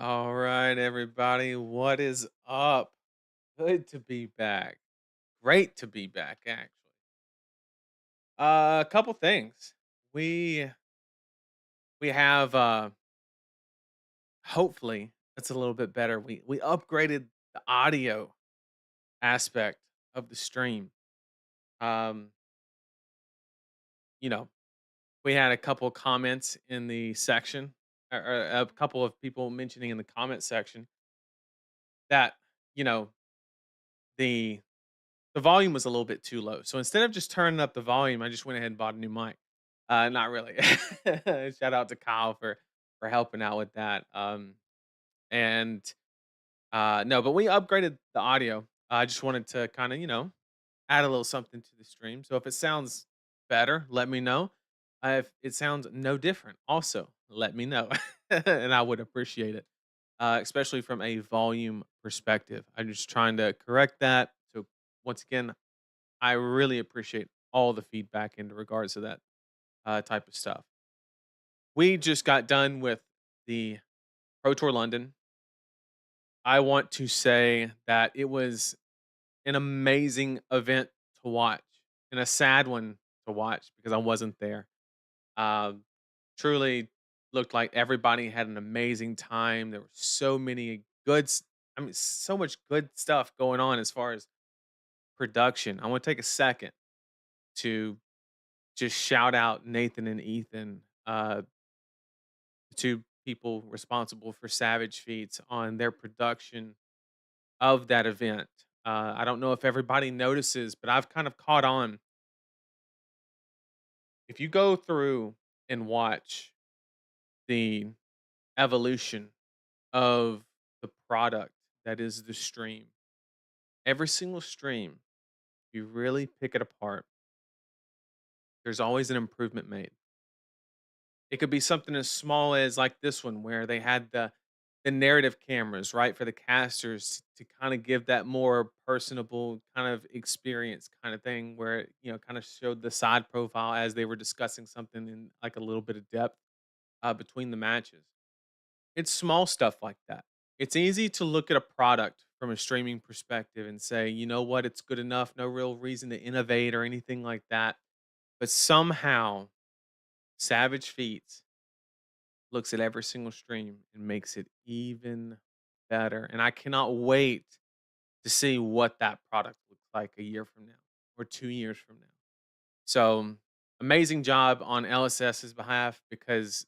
All right, everybody. What is up? Good to be back. Great to be back, actually. A couple things. We we have hopefully it's a little bit better. We upgraded the audio aspect of the stream. Um, you know, we had a couple comments in the section, or a couple of people mentioning in the comment section that, you know, the the volume was a little bit too low. So instead of just turning up the volume, I just went ahead and bought a new mic. Not really. Shout out to Kyle for helping out with that. And no, but we upgraded the audio. I just wanted to kind of, add a little something to the stream. So if it sounds better, let me know. If it sounds no different, also let me know, and I would appreciate it, especially from a volume perspective. I'm just trying to correct that. So once again, I really appreciate all the feedback in regards to that type of stuff. We just got done with the Pro Tour London. I want to say that it was an amazing event to watch and a sad one to watch because I wasn't there. Um, Truly looked like everybody had an amazing time. There were so many so much good stuff going on as far as production. I want to take a second to just shout out Nathan and Ethan, the two people responsible for Savage Feats on their production of that event. I don't know if everybody notices, but I've kind of caught on. If you go through and watch the evolution of the product that is the stream, every single stream, if you really pick it apart, there's always an improvement made. It could be something as small as like this one where they had the narrative cameras, right, for the casters to kind of give that more personable kind of experience kind of thing where it, kind of showed the side profile as they were discussing something in like a little bit of depth between the matches. It's small stuff like that. It's easy to look at a product from a streaming perspective and say, you know what, it's good enough, no real reason to innovate or anything like that. But somehow Savage Feats looks at every single stream and makes it even better. And I cannot wait to see what that product looks like a year from now or 2 years from now. So, amazing job on LSS's behalf because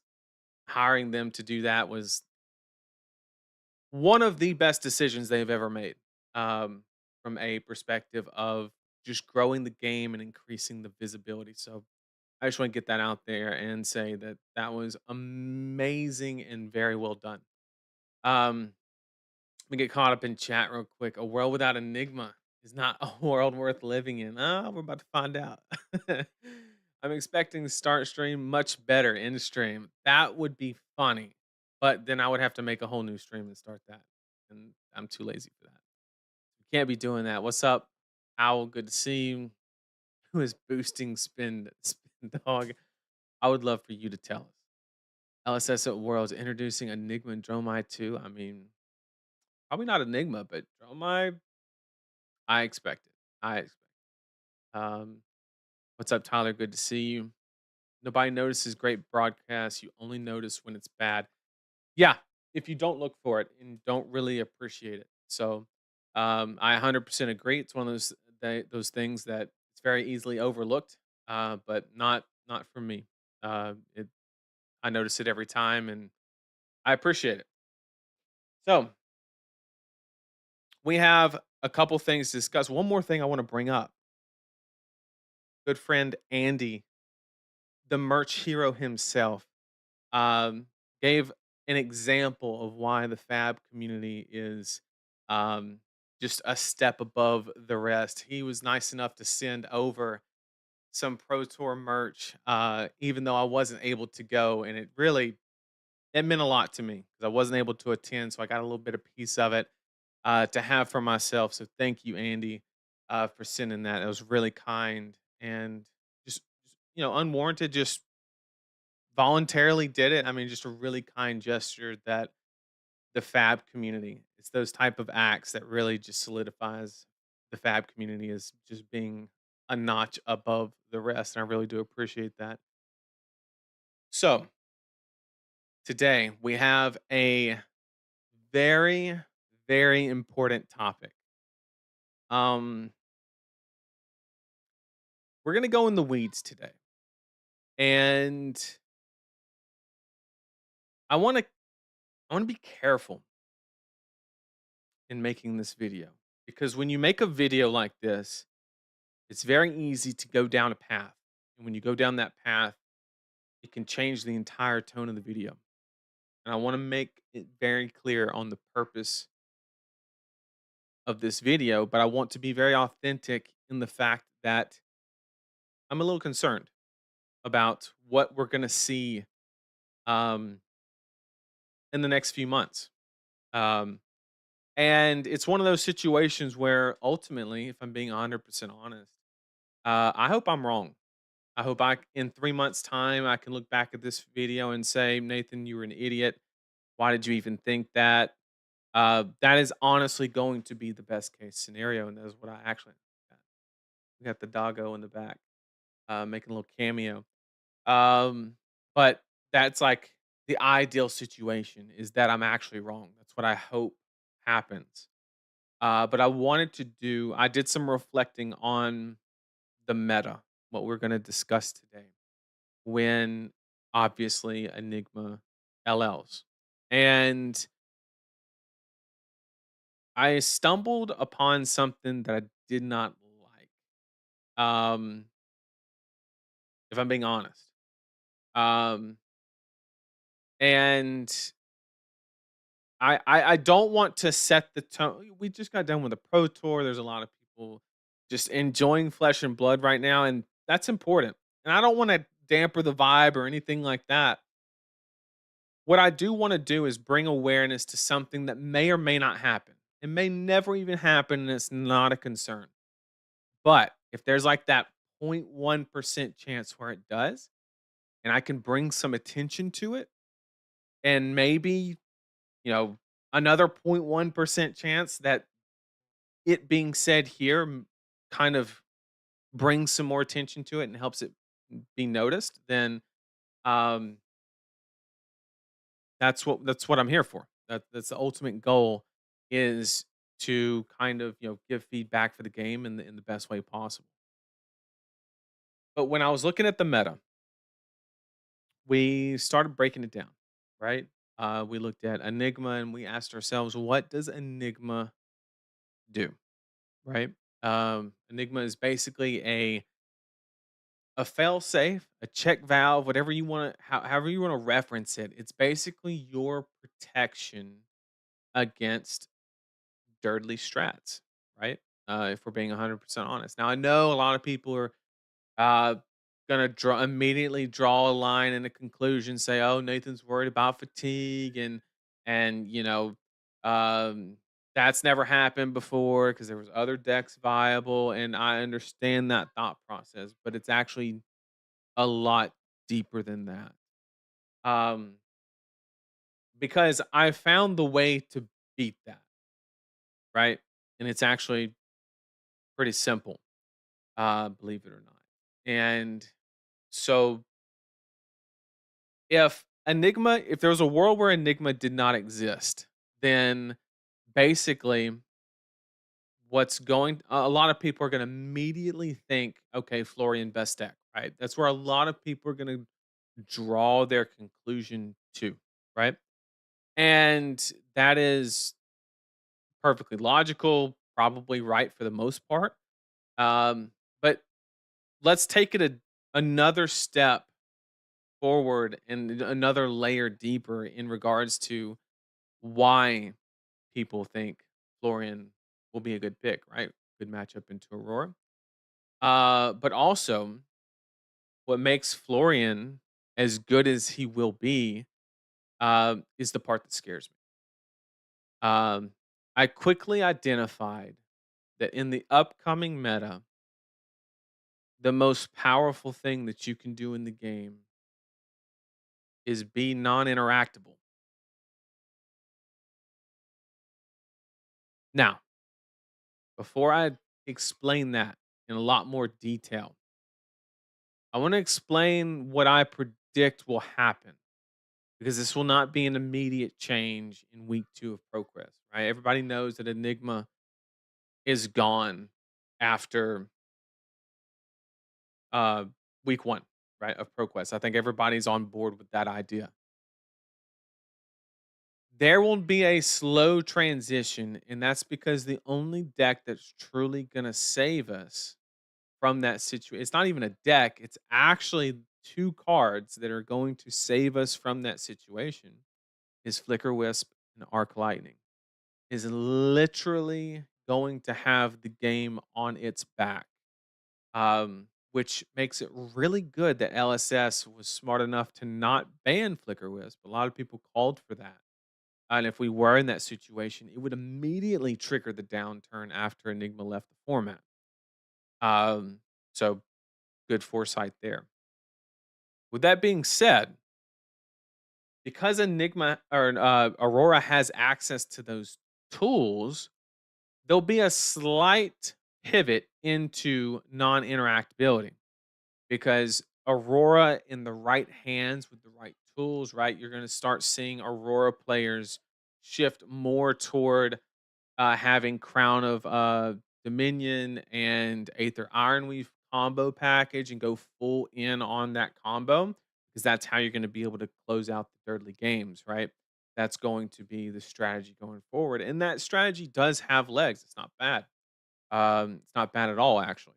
hiring them to do that was one of the best decisions they've ever made, um, from a perspective of just growing the game and increasing the visibility. So, I just want to get that out there and say that that was amazing and very well done. Um, we get caught up in chat real quick. A world without Enigma is not a world worth living in. We're about to find out. I'm expecting to start stream much better in stream. That would be funny, but then I would have to make a whole new stream and start that, and I'm too lazy for that. Can't be doing that. What's up, Owl? Good to see you. Who is boosting spin dog? I would love for you to tell us. LSS at Worlds introducing Enigma and Dromai too. I mean, probably not Enigma, but Dromai, I expect it. I expect. Um, what's up, Tyler? Good to see you. Nobody notices great broadcasts. You only notice when it's bad. Yeah, if you don't look for it and don't really appreciate it. So, I 100% agree. It's one of those things that it's very easily overlooked, but not for me. It I notice it every time, and I appreciate it. So we have a couple things to discuss. One more thing I want to bring up. Good friend Andy, the merch hero himself, um, gave an example of why the fab community is um, just a step above the rest. He was nice enough to send over some Pro Tour merch, even though I wasn't able to go, and it meant a lot to me because I wasn't able to attend, so I got a little bit of piece of it to have for myself. So thank you, Andy, for sending that. It was really kind and just unwarranted. Just. Voluntarily did it. I mean, just a really kind gesture that, the fab community. It's those type of acts that really just solidifies the fab community as just being a notch above the rest, and I really do appreciate that. So, today we have a very, very important topic. Um, we're gonna go in the weeds today, and I want to I want to be careful in making this video because when you make a video like this, it's very easy to go down a path, and when you go down that path, it can change the entire tone of the video. And I want to make it very clear on the purpose of this video, but I want to be very authentic in the fact that I'm a little concerned about what we're going to see um, in the next few months. Um, and it's one of those situations where ultimately, if I'm being 100% honest, I hope I'm wrong. I hope in 3 months' time, I can look back at this video and say, Nathan, you were an idiot. Why did you even think that? That is honestly going to be the best case scenario, and that is what I actually. We got the doggo in the back, making a little cameo. Um, but that's like the ideal situation is that I'm actually wrong. That's what I hope happens. But I did some reflecting on the meta, what we're going to discuss today, when obviously Enigma LLs. And I stumbled upon something that I did not like. If I'm being honest. Um, and I don't want to set the tone. We just got done with a pro tour. There's a lot of people just enjoying flesh and blood right now, and that's important. And I don't want to damper the vibe or anything like that. What I do want to do is bring awareness to something that may or may not happen. It may never even happen, and it's not a concern. But if there's like that 0.1% chance where it does, and I can bring some attention to it, and maybe, you know, another 0.1% chance that it being said here kind of brings some more attention to it and helps it be noticed, then um, that's what I'm here for. That's the ultimate goal is to kind of give feedback for the game in the best way possible. But when I was looking at the meta, we started breaking it down, right? We looked at Enigma and we asked ourselves, what does Enigma do? Right? Enigma is basically a fail safe, a check valve, whatever you want to, however you want to reference it. It's basically your protection against dirtly strats, right? If we're being 100% honest. Now I know a lot of people are Uh, gonna immediately draw a line and a conclusion, say, "Oh, Nathan's worried about fatigue," and that's never happened before because there was other decks viable, and I understand that thought process, but it's actually a lot deeper than that. Um, because I found the way to beat that, right? And it's actually pretty simple, believe it or not. And so if there was a world where Enigma did not exist, then basically a lot of people are gonna immediately think, "Okay, Florian best deck," right? That's where a lot of people are gonna draw their conclusion to, right? And that is perfectly logical, probably right for the most part. But let's take it another step forward and another layer deeper in regards to why people think Florian will be a good pick, right? Good matchup into Aurora. But also, what makes Florian as good as he will be is the part that scares me. I quickly identified that in the upcoming meta, the most powerful thing that you can do in the game is be non interactable. Now, before I explain that in a lot more detail, I want to explain what I predict will happen because this will not be an immediate change in week 2 of ProQuest, right? Everybody knows that Enigma is gone after uh week 1, right, of ProQuest. I think everybody's on board with that idea. There will be a slow transition, and that's because the only deck that's truly going to save us from that situation, it's not even a deck, it's actually two cards that are going to save us from that situation, is Flicker Wisp and Arc Lightning. Is literally going to have the game on its back, which makes it really good that LSS was smart enough to not ban Flicker Wisp. A lot of people called for that. And if we were in that situation, it would immediately trigger the downturn after Enigma left the format. Um, so good foresight there. With that being said, because Enigma or Aurora has access to those tools, there'll be a slight pivot into non-interactability because Aurora in the right hands with the right tools, right? You're going to start seeing Aurora players shift more toward having Crown of Dominion and Aether Ironweave combo package and go full in on that combo because that's how you're going to be able to close out the Thirdly games, right? That's going to be the strategy going forward. And that strategy does have legs. It's not bad. It's not bad at all, actually.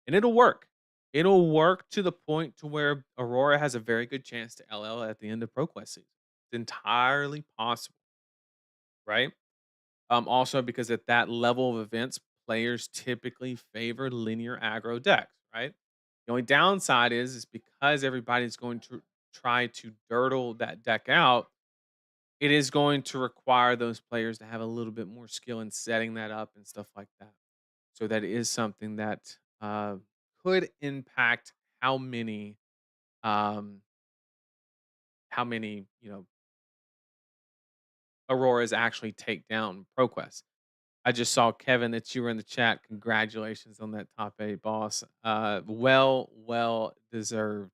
And it'll work. It'll work to the point to where Aurora has a very good chance to LL at the end of ProQuest season. It's entirely possible, right? Also because at that level of events, players typically favor linear aggro decks, right? The only downside is because everybody's going to try to dirtle that deck out, it is going to require those players to have a little bit more skill in setting that up and stuff like that. So that is something that could impact how many um, Auroras actually take down ProQuest. I just saw, Kevin, that you were in the chat. Congratulations on that top 8, boss. Well deserved.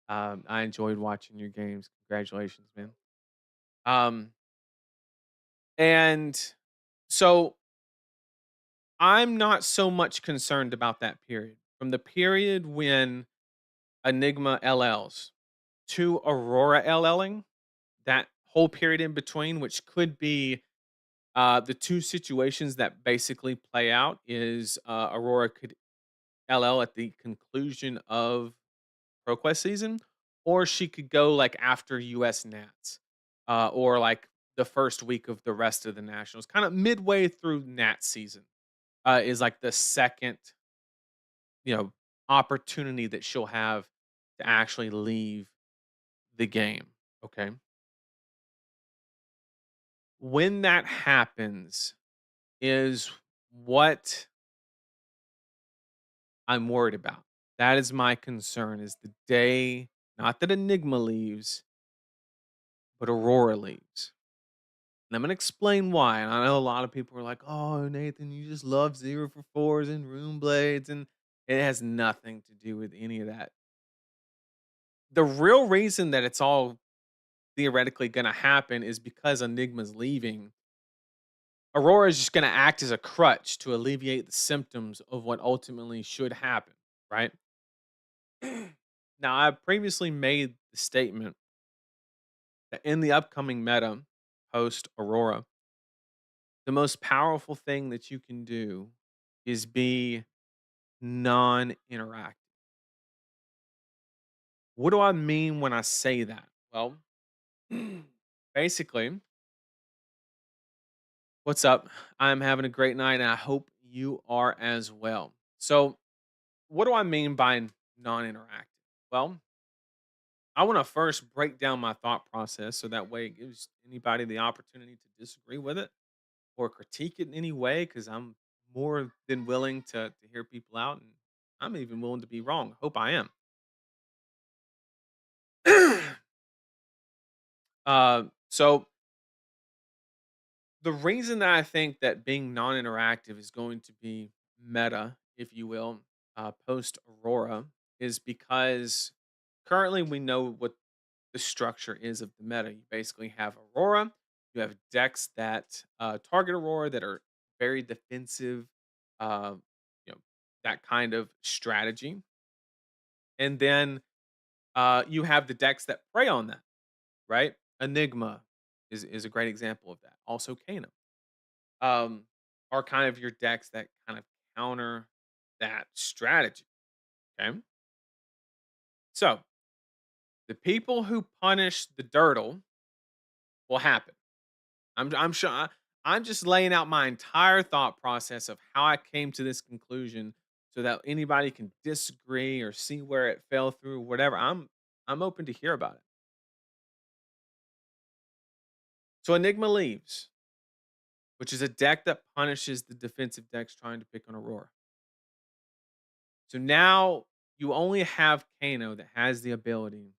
I enjoyed watching your games. Congratulations, man. Um, and so I'm not so much concerned about that period. From the period when Enigma LLs to Aurora LLing, that whole period in between, which could be the two situations that basically play out, is Aurora could LL at the conclusion of ProQuest season, or she could go like after US Nats, or like the first week of the rest of the Nationals, kind of midway through Nat season, is like the second, you know, opportunity that she'll have to actually leave the game. Okay. When that happens, is what I'm worried about. That is my concern, is the day, not that Enigma leaves, but Aurora leaves. And I'm gonna explain why. And I know a lot of people are like, "Oh, Nathan, you just love 0 for 4s and Rune Blades," and it has nothing to do with any of that. The real reason that it's all theoretically gonna happen is because Enigma's leaving. Aurora is just gonna act as a crutch to alleviate the symptoms of what ultimately should happen, right? Now, I previously made the statement that in the upcoming meta post Aurora, the most powerful thing that you can do is be non interactive. What do I mean when I say that? Well, basically, what's up? I'm having a great night and I hope you are as well. So, what do I mean by non interactive? Well, I want to first break down my thought process so that way it gives anybody the opportunity to disagree with it or critique it in any way, because I'm more than willing to hear people out, and I'm even willing to be wrong. Hope I am. So The reason that I think that being non-interactive is going to be meta, if you will, post Aurora, is because currently we know what the structure is of the meta. You basically have Aurora, you have decks that target Aurora that are very defensive, uh, you know, that kind of strategy, and then you have the decks that prey on that, right? Enigma is a great example of that. Also, Kano um, are kind of your decks that kind of counter that strategy. Okay. So the people who punish the dirtle will happen. I'm sure I'm just laying out my entire thought process of how I came to this conclusion so that anybody can disagree or see where it fell through, whatever. I'm open to hear about it. So Enigma leaves, which is a deck that punishes the defensive decks trying to pick on Aurora. So now you only have Kano that has the ability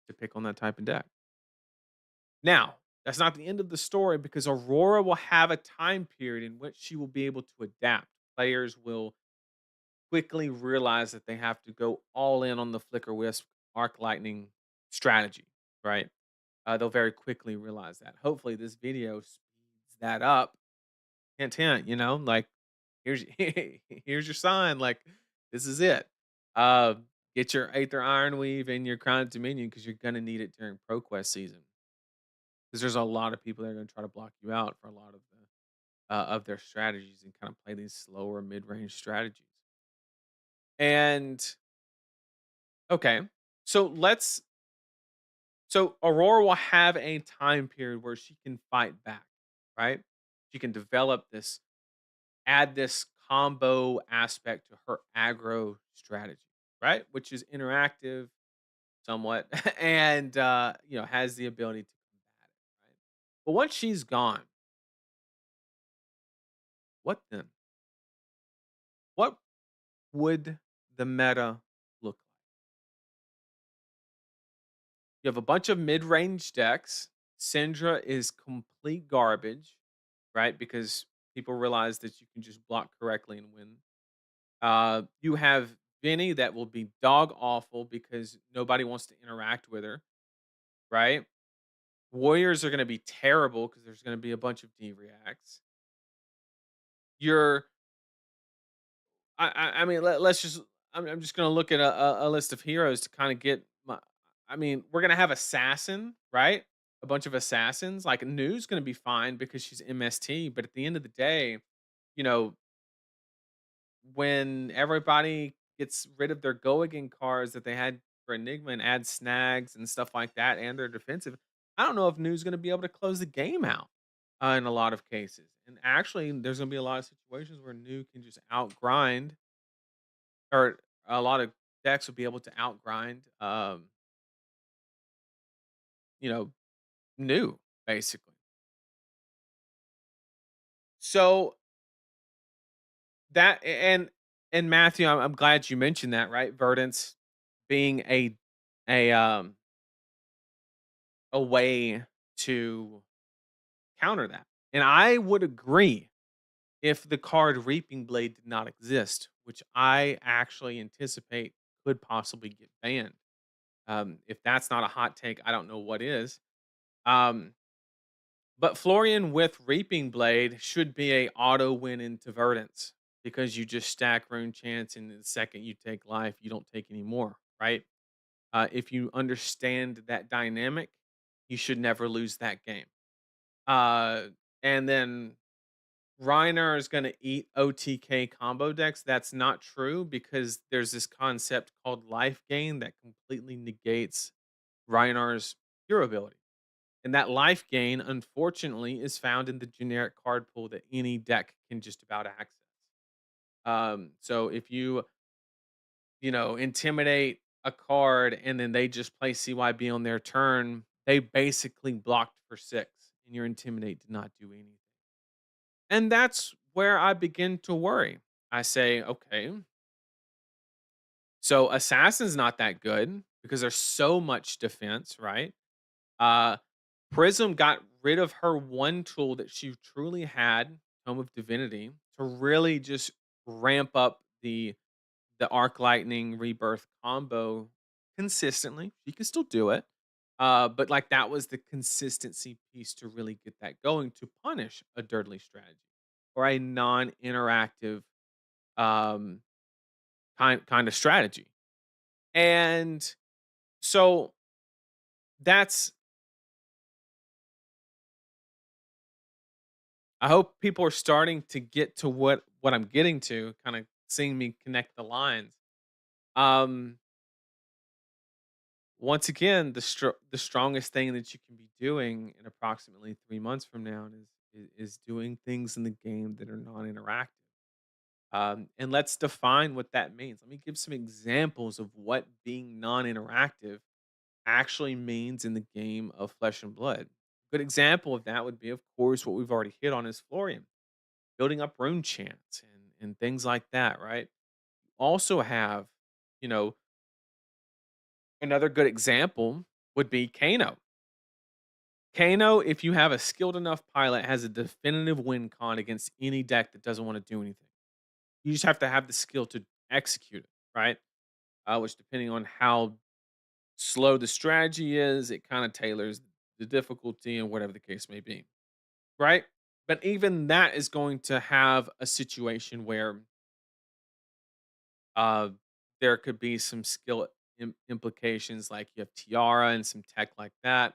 to pick on that type of deck. Now, that's not the end of the story because Aurora will have a time period in which she will be able to adapt. Players will quickly realize that they have to go all in on the Flicker Wisp Arc Lightning strategy, right? They'll very quickly realize that. Hopefully, this video speeds that up. Hint, hint. Like here's here's your sign. Like this is it. Uh, get your Aether Ironweave and your Crown of Dominion because you're gonna need it during ProQuest season. Because there's a lot of people that are gonna try to block you out for a lot of their strategies and kind of play these slower mid-range strategies. And okay, so Aurora will have a time period where she can fight back, right? She can develop this, add this combo aspect to her aggro strategy, right? Which is interactive somewhat and has the ability to combat it, right? But once she's gone, what then? What would the meta look like? You have a bunch of mid-range decks. Syndra is complete garbage, right? Because people realize that you can just block correctly and win. You have Vinny that will be dog awful because nobody wants to interact with her, right? Warriors are going to be terrible because there's going to be a bunch of D reacts. You're I mean, let's just I'm just gonna look at a list of heroes to kind of get my. I mean, we're gonna have assassin, right? A bunch of assassins. Like Nu's gonna be fine because she's MST, but at the end of the day, you know, when everybody gets rid of their go again cards that they had for Enigma and add snags and stuff like that, and their defensive, I don't know if Nu's gonna be able to close the game out in a lot of cases. And actually, there's gonna be a lot of situations where Nu can just outgrind or a lot of decks would be able to outgrind, you know, new basically. So and Matthew, I'm glad you mentioned that, right? Verdance being a a way to counter that, and I would agree if the card Reaping Blade did not exist, which I actually anticipate could possibly get banned. If that's not a hot take, I don't know what is. Um, But Florian with Reaping Blade should be a auto win into Verdance because you just stack Rune Chance, and the second you take life, you don't take any more, right? If you understand that dynamic, you should never lose that game. Uh, and then Reiner is going to eat OTK combo decks. That's not true because there's this concept called life gain that completely negates Reiner's hero ability. And that life gain, unfortunately, is found in the generic card pool that any deck can just about access. So if you intimidate a card and then they just play CYB on their turn, they basically blocked for 6, and your intimidate did not do anything. And that's where I begin to worry. I say, okay, so Assassin's not that good because there's so much defense, right? Uh Prism got rid of her one tool that she truly had, Tome of Divinity, to really just ramp up the arc lightning rebirth combo consistently. She can still do it. But like that was the consistency piece to really get that going to punish a dirtly strategy or a non-interactive um kind of strategy. And so that's I hope people are starting to get to what I'm getting to, kind of seeing me connect the lines. Um Once again, the strongest thing that you can be doing in approximately 3 months from now is doing things in the game that are non-interactive. And let's define what that means. Let me give some examples of what being non-interactive actually means in the game of Flesh and Blood. Good example of that would be, of course, what we've already hit on is Florian, building up rune chants and things like that, right? Also have, you know, another good example would be Kano. Kano, if you have a skilled enough pilot, has a definitive win con against any deck that doesn't want to do anything. You just have to have the skill to execute it, right? Which, depending on how slow the strategy is, it kind of tailors the difficulty and whatever the case may be, right? But even that is going to have a situation where Uh, there could be some skill implications, like you have Tiara and some tech like that.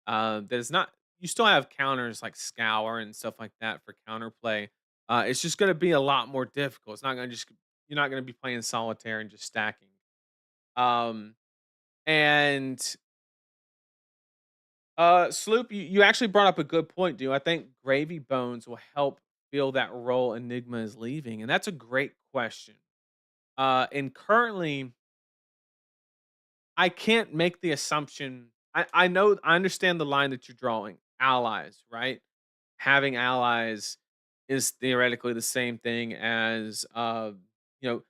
There's not you still have counters like Scour and stuff like that for counterplay. It's just going to be a lot more difficult. It's not going to just You're not going to be playing solitaire and just stacking. Um, and Sloop, you actually brought up a good point, dude. I think Gravy Bones will help fill that role Enigma is leaving, and that's a great question. And currently, I can't make the assumption. I know I understand the line that you're drawing. Allies, right? Having allies is theoretically the same thing as you know,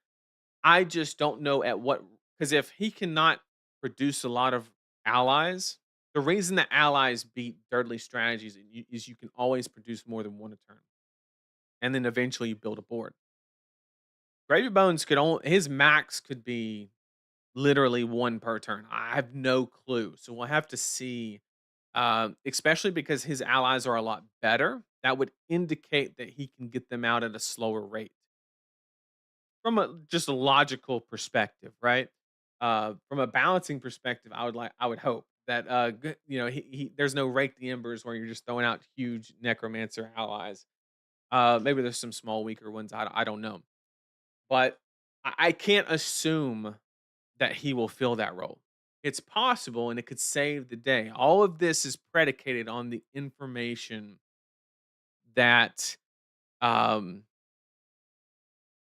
I just don't know at what because if he cannot produce a lot of allies, the reason that allies beat Dudley strategies is you can always produce more than one a turn. And then eventually you build a board. Gravy Bones could only his max could be literally 1 per turn. I have no clue. So we'll have to see, especially because his allies are a lot better. That would indicate that he can get them out at a slower rate from a just a logical perspective, right? From a balancing perspective, I would hope that he there's no rake the embers where you're just throwing out huge necromancer allies. Maybe there's some small weaker ones. I don't know, but I can't assume that he will fill that role. It's possible and it could save the day. All of this is predicated on the information that um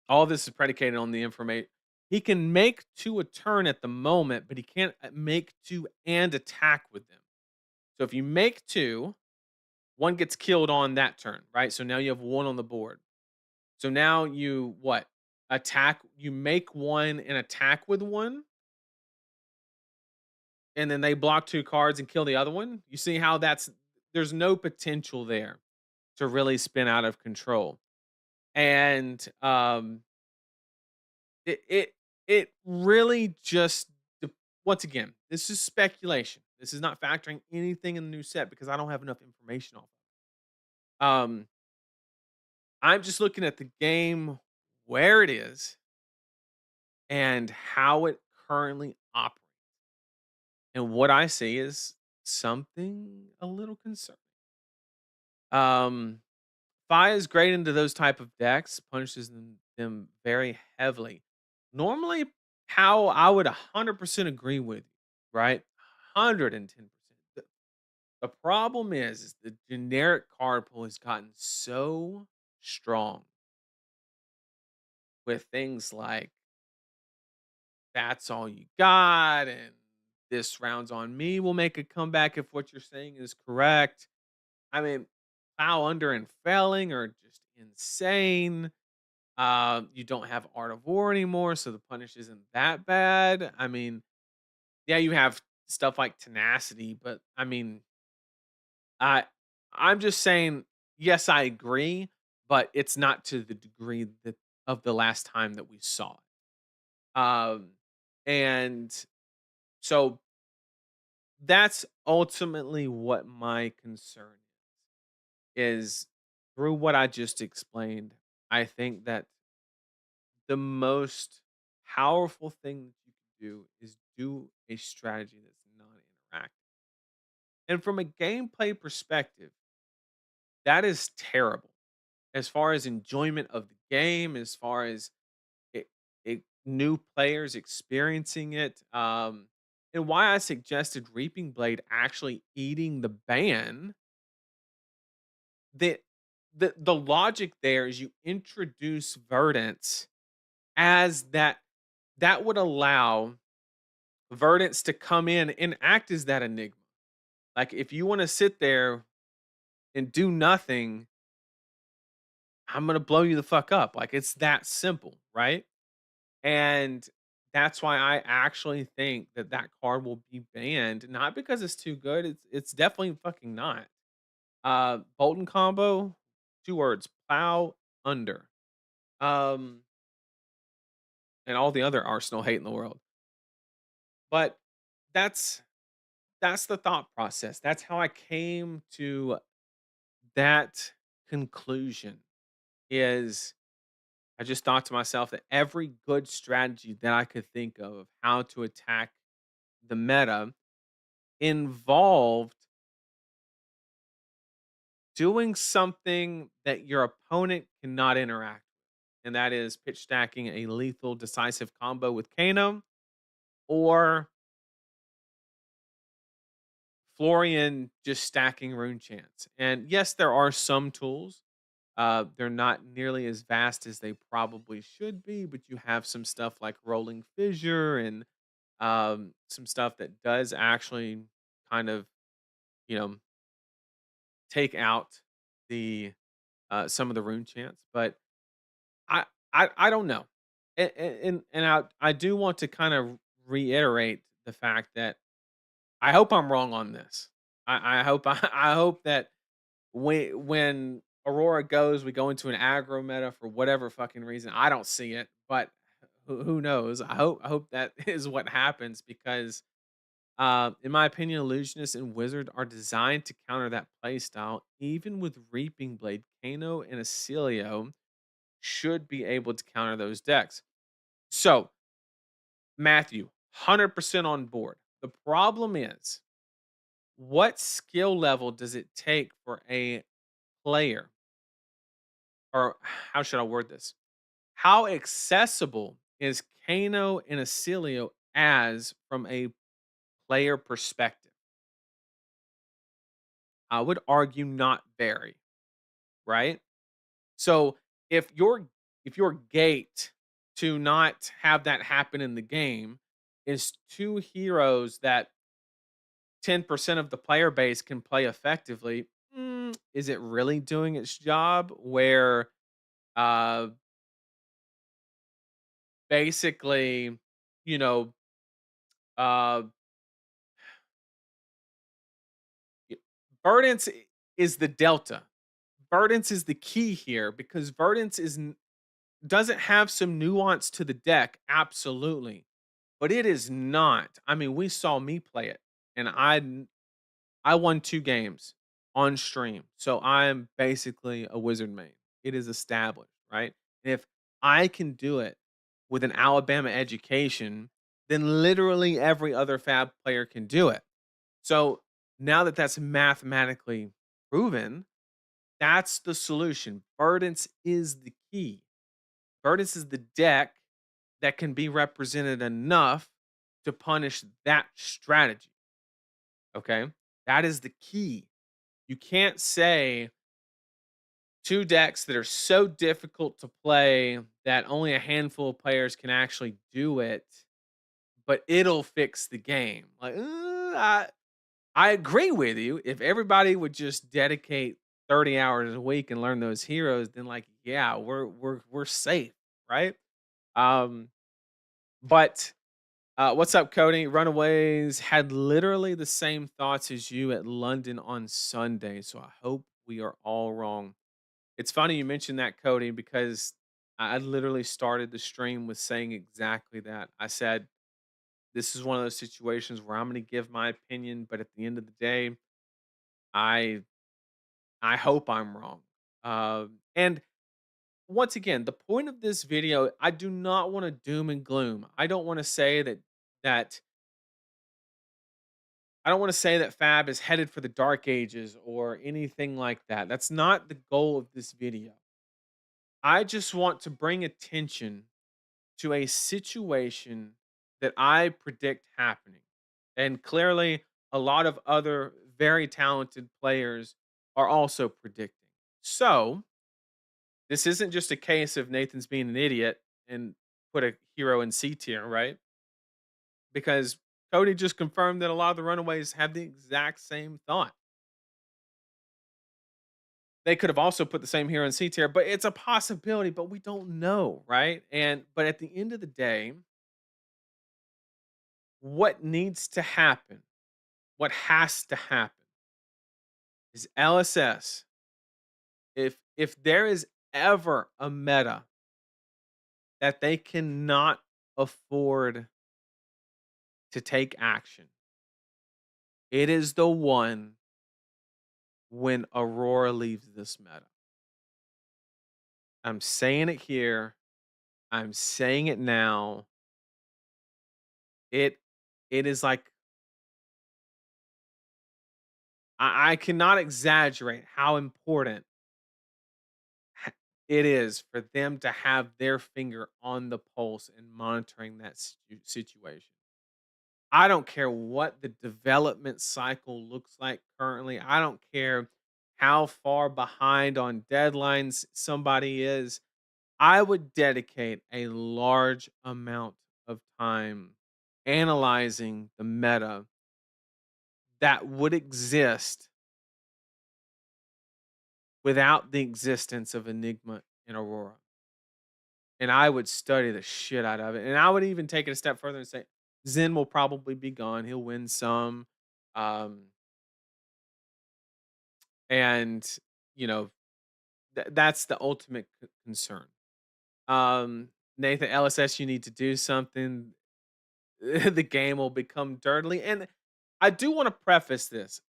all of this is predicated on the information. He can make 2 a turn at the moment, but he can't make 2 and attack with them. So if you make 2, 1 gets killed on that turn, right? So now you have 1 on the board. So now you what? Attack, you make 1 and attack with 1, and then they block 2 cards and kill the other one. You see how there's no potential there to really spin out of control. And it it really just once again, this is speculation. This is not factoring anything in the new set because I don't have enough information on it. I'm just looking at the game where it is and how it currently operates. And what I see is something a little concerning. Um, Fi is great into those type of decks, punishes them very heavily. Normally, how I would 100% agree with you, right? 110%. The problem is the generic card pool has gotten so strong with things like that's all you got and this round's on me will make a comeback if what you're saying is correct. I mean, foul under and failing are just insane. You don't have Art of War anymore, so the punish isn't that bad. I mean, yeah, you have stuff like tenacity, but I mean, I'm just saying, yes, I agree, but it's not to the degree that of the last time that we saw it. And so that's ultimately what my concern is through what I just explained. I think that the most powerful thing that you can do is do a strategy that's non-interactive. And from a gameplay perspective, that is terrible as far as enjoyment of the game, as far as new players experiencing it. And why I suggested Reaping Blade actually eating the ban. The the logic there is you introduce verdants as that would allow verdants to come in and act as that enigma. Like if you want to sit there and do nothing, I'm gonna blow you the fuck up. Like it's that simple, right? And that's why I actually think that that card will be banned, not because it's too good. It's definitely fucking not. Bolton combo, 2 words, plow under. Um, and all the other Arsenal hate in the world. But that's that's the thought process. That's how I came to that conclusion is I just thought to myself that every good strategy that I could think of how to attack the meta involved doing something that your opponent cannot interact with, and that is pitch stacking a lethal decisive combo with Kano or Florian just stacking rune chance. And yes, there are some tools. They're not nearly as vast as they probably should be, but you have some stuff like rolling fissure and some stuff that does actually kind of, you know, take out the some of the rune chance. But I I don't know. And I do want to kind of reiterate the fact that I hope I'm wrong on this. I hope I hope that when Aurora goes, we go into an aggro meta for whatever fucking reason. I don't see it, but who knows? I hope that is what happens because in my opinion, Illusionist and Wizard are designed to counter that playstyle. Even with Reaping Blade, Kano and Acilio should be able to counter those decks. So, Matthew, 100% on board. The problem is, what skill level does it take for a player, or how should I word this? How accessible is Kano and Acilio as from a player perspective? I would argue not very, right? So if your gate to not have that happen in the game is two heroes that 10% of the player base can play effectively, is it really doing its job? Where uh basically, you know, uh y- Verdance is the delta. Verdance is the key here because Verdance doesn't have some nuance to the deck, absolutely. But it is not. I mean, we saw me play it, and I won 2 games on stream. So I'm basically a wizard main. It is established, right? And if I can do it with an Alabama education, then literally every other fab player can do it. So now that that's mathematically proven, that's the solution. Verdance is the key. Verdance is the deck that can be represented enough to punish that strategy. Okay. That is the key. You can't say 2 decks that are so difficult to play that only a handful of players can actually do it, but it'll fix the game. Like, I agree with you. If everybody would just dedicate 30 hours a week and learn those heroes, then like, yeah, we're safe, right? Um, but What's up, Cody? Runaways had literally the same thoughts as you at London on Sunday, so I hope we are all wrong. It's funny you mentioned that, Cody, because I literally started the stream with saying exactly that. I said, this is one of those situations where I'm going to give my opinion, but at the end of the day, I I hope I'm wrong. And once again, the point of this video, I do not want to doom and gloom. I don't want to say that I don't want to say that Fab is headed for the dark ages or anything like that. That's not the goal of this video. I just want to bring attention to a situation that I predict happening. And clearly, a lot of other very talented players are also predicting. So, this isn't just a case of Nathan's being an idiot and put a hero in C tier, right? Because Cody just confirmed that a lot of the runaways have the exact same thought. They could have also put the same hero in C tier, but it's a possibility, but we don't know, right? And but at the end of the day, what needs to happen, what has to happen is LSS. If there is ever a meta that they cannot afford to take action, it is the one when Aurora leaves this meta. I'm saying it here. I'm saying it now. It it is like I cannot exaggerate how important it is for them to have their finger on the pulse and monitoring that situation. I don't care what the development cycle looks like currently. I don't care how far behind on deadlines somebody is. I would dedicate a large amount of time analyzing the meta that would exist without the existence of Enigma and Aurora. And I would study the shit out of it. And I would even take it a step further and say Zen will probably be gone. He'll win some. Um, and you know, that's the ultimate concern. Nathan LSS, you need to do something. The game will become dirtly. And I do want to preface this.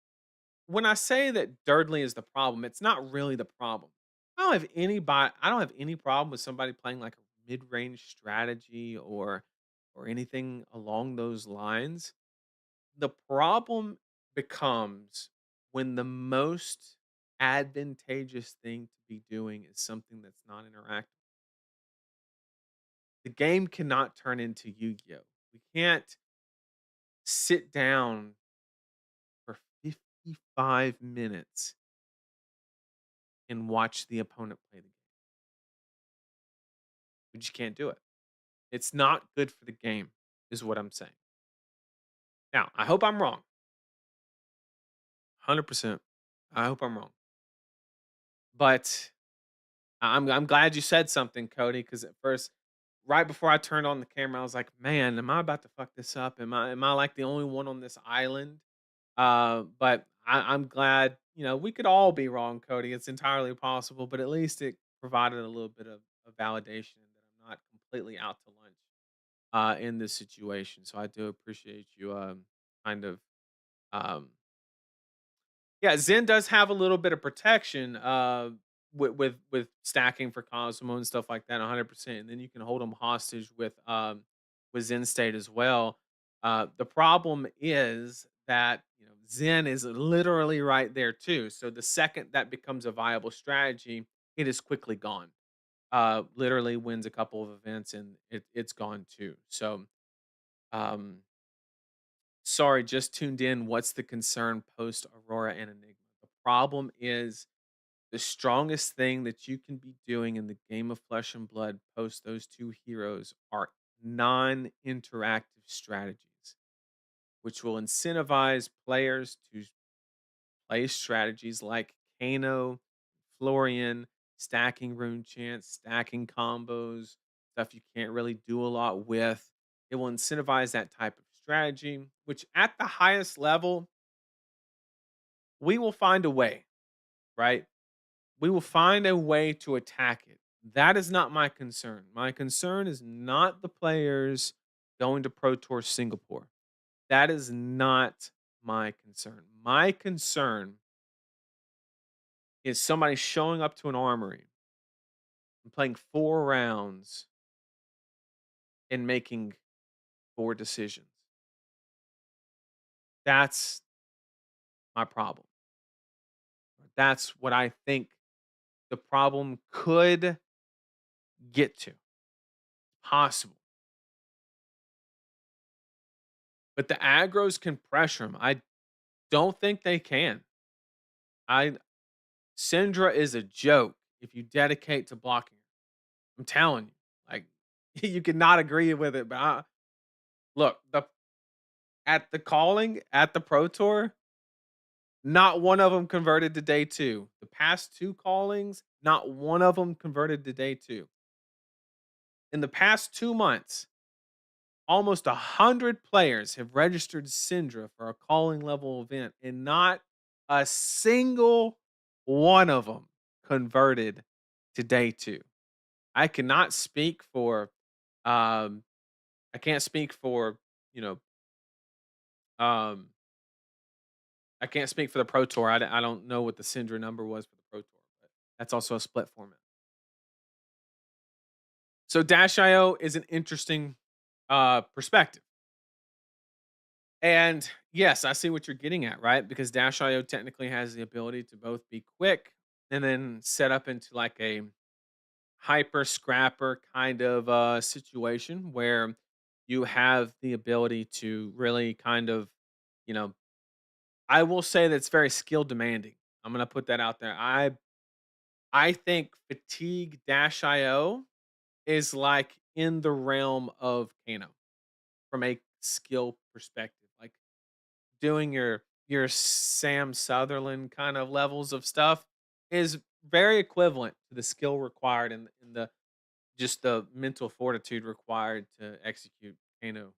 When I say that dirtly is the problem, it's not really the problem. I don't have any problem with somebody playing like a mid-range strategy or anything along those lines. The problem becomes when the most advantageous thing to be doing is something that's not interactive. The game cannot turn into Yu-Gi-Oh! We can't sit down for 55 minutes and watch the opponent play the game. We just can't do it. It's not good for the game, is what I'm saying. Now, I hope I'm wrong. 100%. I hope I'm wrong. But I'm glad you said something, Cody, because at first, right before I turned on the camera, I was like, man, am I about to fuck this up? Am I like the only one on this island? But I'm glad, we could all be wrong, Cody. It's entirely possible, but at least it provided a little bit of validation that I'm not completely out to lunch in this situation. So I do appreciate you kind of um yeah, Zen does have a little bit of protection with stacking for Cosmo and stuff like that 100%. And then you can hold them hostage with Zen State as well. The problem is that Zen is literally right there too. So the second that becomes a viable strategy, it is quickly gone. Literally wins a couple of events and it's gone too. So um sorry, just tuned in. What's the concern post Aurora and Enigma? The problem is the strongest thing that you can be doing in the game of Flesh and Blood post those two heroes are non interactive strategies, which will incentivize players to play strategies like Kano, Florian, stacking rune chance, stacking combos, stuff you can't really do a lot with. It will incentivize that type of strategy, which at the highest level, we will find a way, right? We will find a way to attack it. That is not my concern. My concern is not the players going to Pro Tour Singapore. That is not my concern. My concern is somebody showing up to an armory and playing 4 rounds and making 4 decisions. That's my problem. That's what I think the problem could get to. Possible. But the aggros can pressure him. I don't think they can. I Syndra is a joke if you dedicate to blocking her. I'm telling you. Like you cannot agree with it, but look, at the calling at the Pro Tour, not one of them converted to day 2. The past 2 callings, not one of them converted to day 2. In the past 2 months, almost 100 players have registered Syndra for a calling level event, and not a single one of them converted to day 2. I cannot speak for, um, I can't speak for, you know, um, I can't speak for the Pro Tour. I don't know what the Syndra number was for the Pro Tour, but that's also a split format. So Dash IO is an interesting perspective. And yes, I see what you're getting at, right? Because Dash IO technically has the ability to both be quick and then set up into like a hyper scrapper kind of situation where you have the ability to really kind of, you know, I will say that it's very skill demanding. I'm gonna put that out there. I think fatigue dash IO is like in the realm of Kano from a skill perspective. Like doing your Sam Sutherland kind of levels of stuff is very equivalent to the skill required in the just the mental fortitude required to execute Kano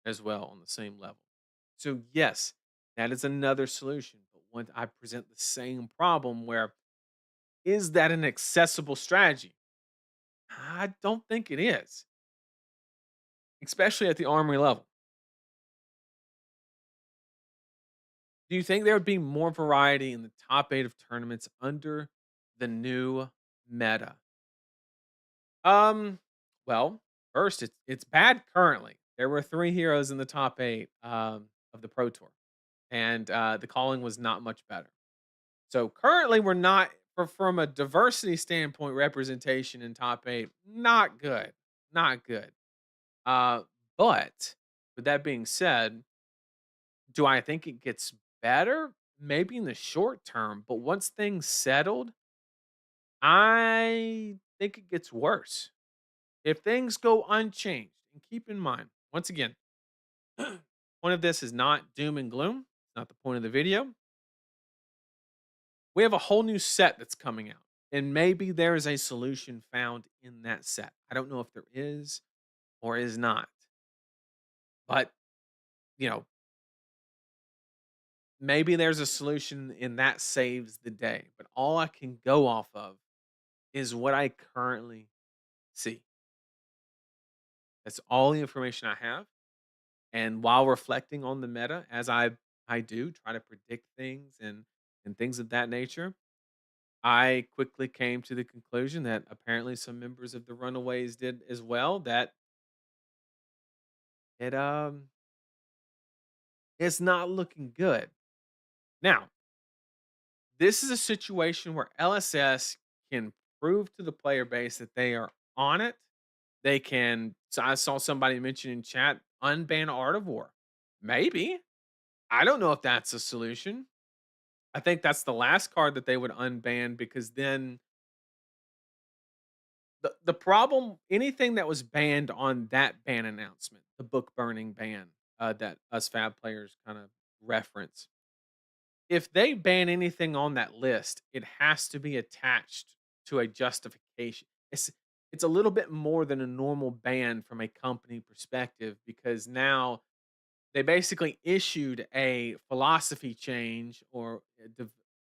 as well on the same level. So yes, that is another solution. But when I present the same problem where is that an accessible strategy? I don't think it is, especially at the armory level. Do you think there would be more variety in the top 8 of tournaments under the new meta? Um, well, first, it's bad currently. There were 3 heroes in the top 8, of the Pro Tour, and, the calling was not much better. So, currently, we're not from a diversity standpoint, representation in top 8, not good, not good. Uh, but with that being said, do I think it gets better? Maybe in the short term, but once things settled, I think it gets worse. If things go unchanged, and keep in mind, once again, point of this is not doom and gloom. It's not the point of the video. We have a whole new set that's coming out, and maybe there is a solution found in that set. I don't know if there is or is not, but you know, maybe there's a solution and that saves the day. But all I can go off of is what I currently see. That's all the information I have. And while reflecting on the meta, as I do try to predict things and things of that nature, I quickly came to the conclusion that apparently some members of the Runaways did as well. That it it's not looking good. Now, this is a situation where LSS can prove to the player base that they are on it. They can. So I saw somebody mention in chat unban Art of War. Maybe I don't know if that's a solution. I think that's the last card that they would unban because then the problem anything that was banned on that ban announcement, the book burning ban that us fab players kind of reference. If they ban anything on that list, it has to be attached to a justification. it's a little bit more than a normal ban from a company perspective because now they basically issued a philosophy change or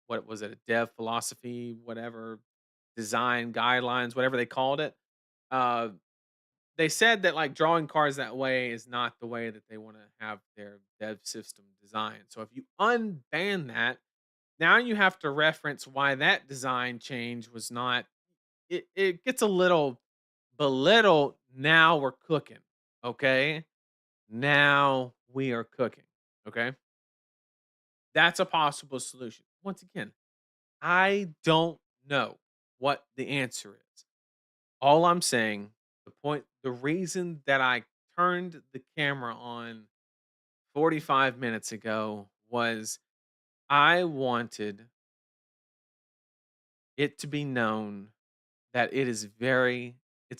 what was it, a dev philosophy, whatever, design guidelines, whatever they called it. Uh, they said that like drawing cards that way is not the way that they want to have their dev system designed. So if you unban that, now you have to reference why that design change was not. It gets a little belittle. Now we're cooking. Okay, now we are cooking. Okay, that's a possible solution. Once again, I don't know what the answer is. All I'm saying, the reason that I turned the camera on 45 minutes ago was I wanted it to be known that it's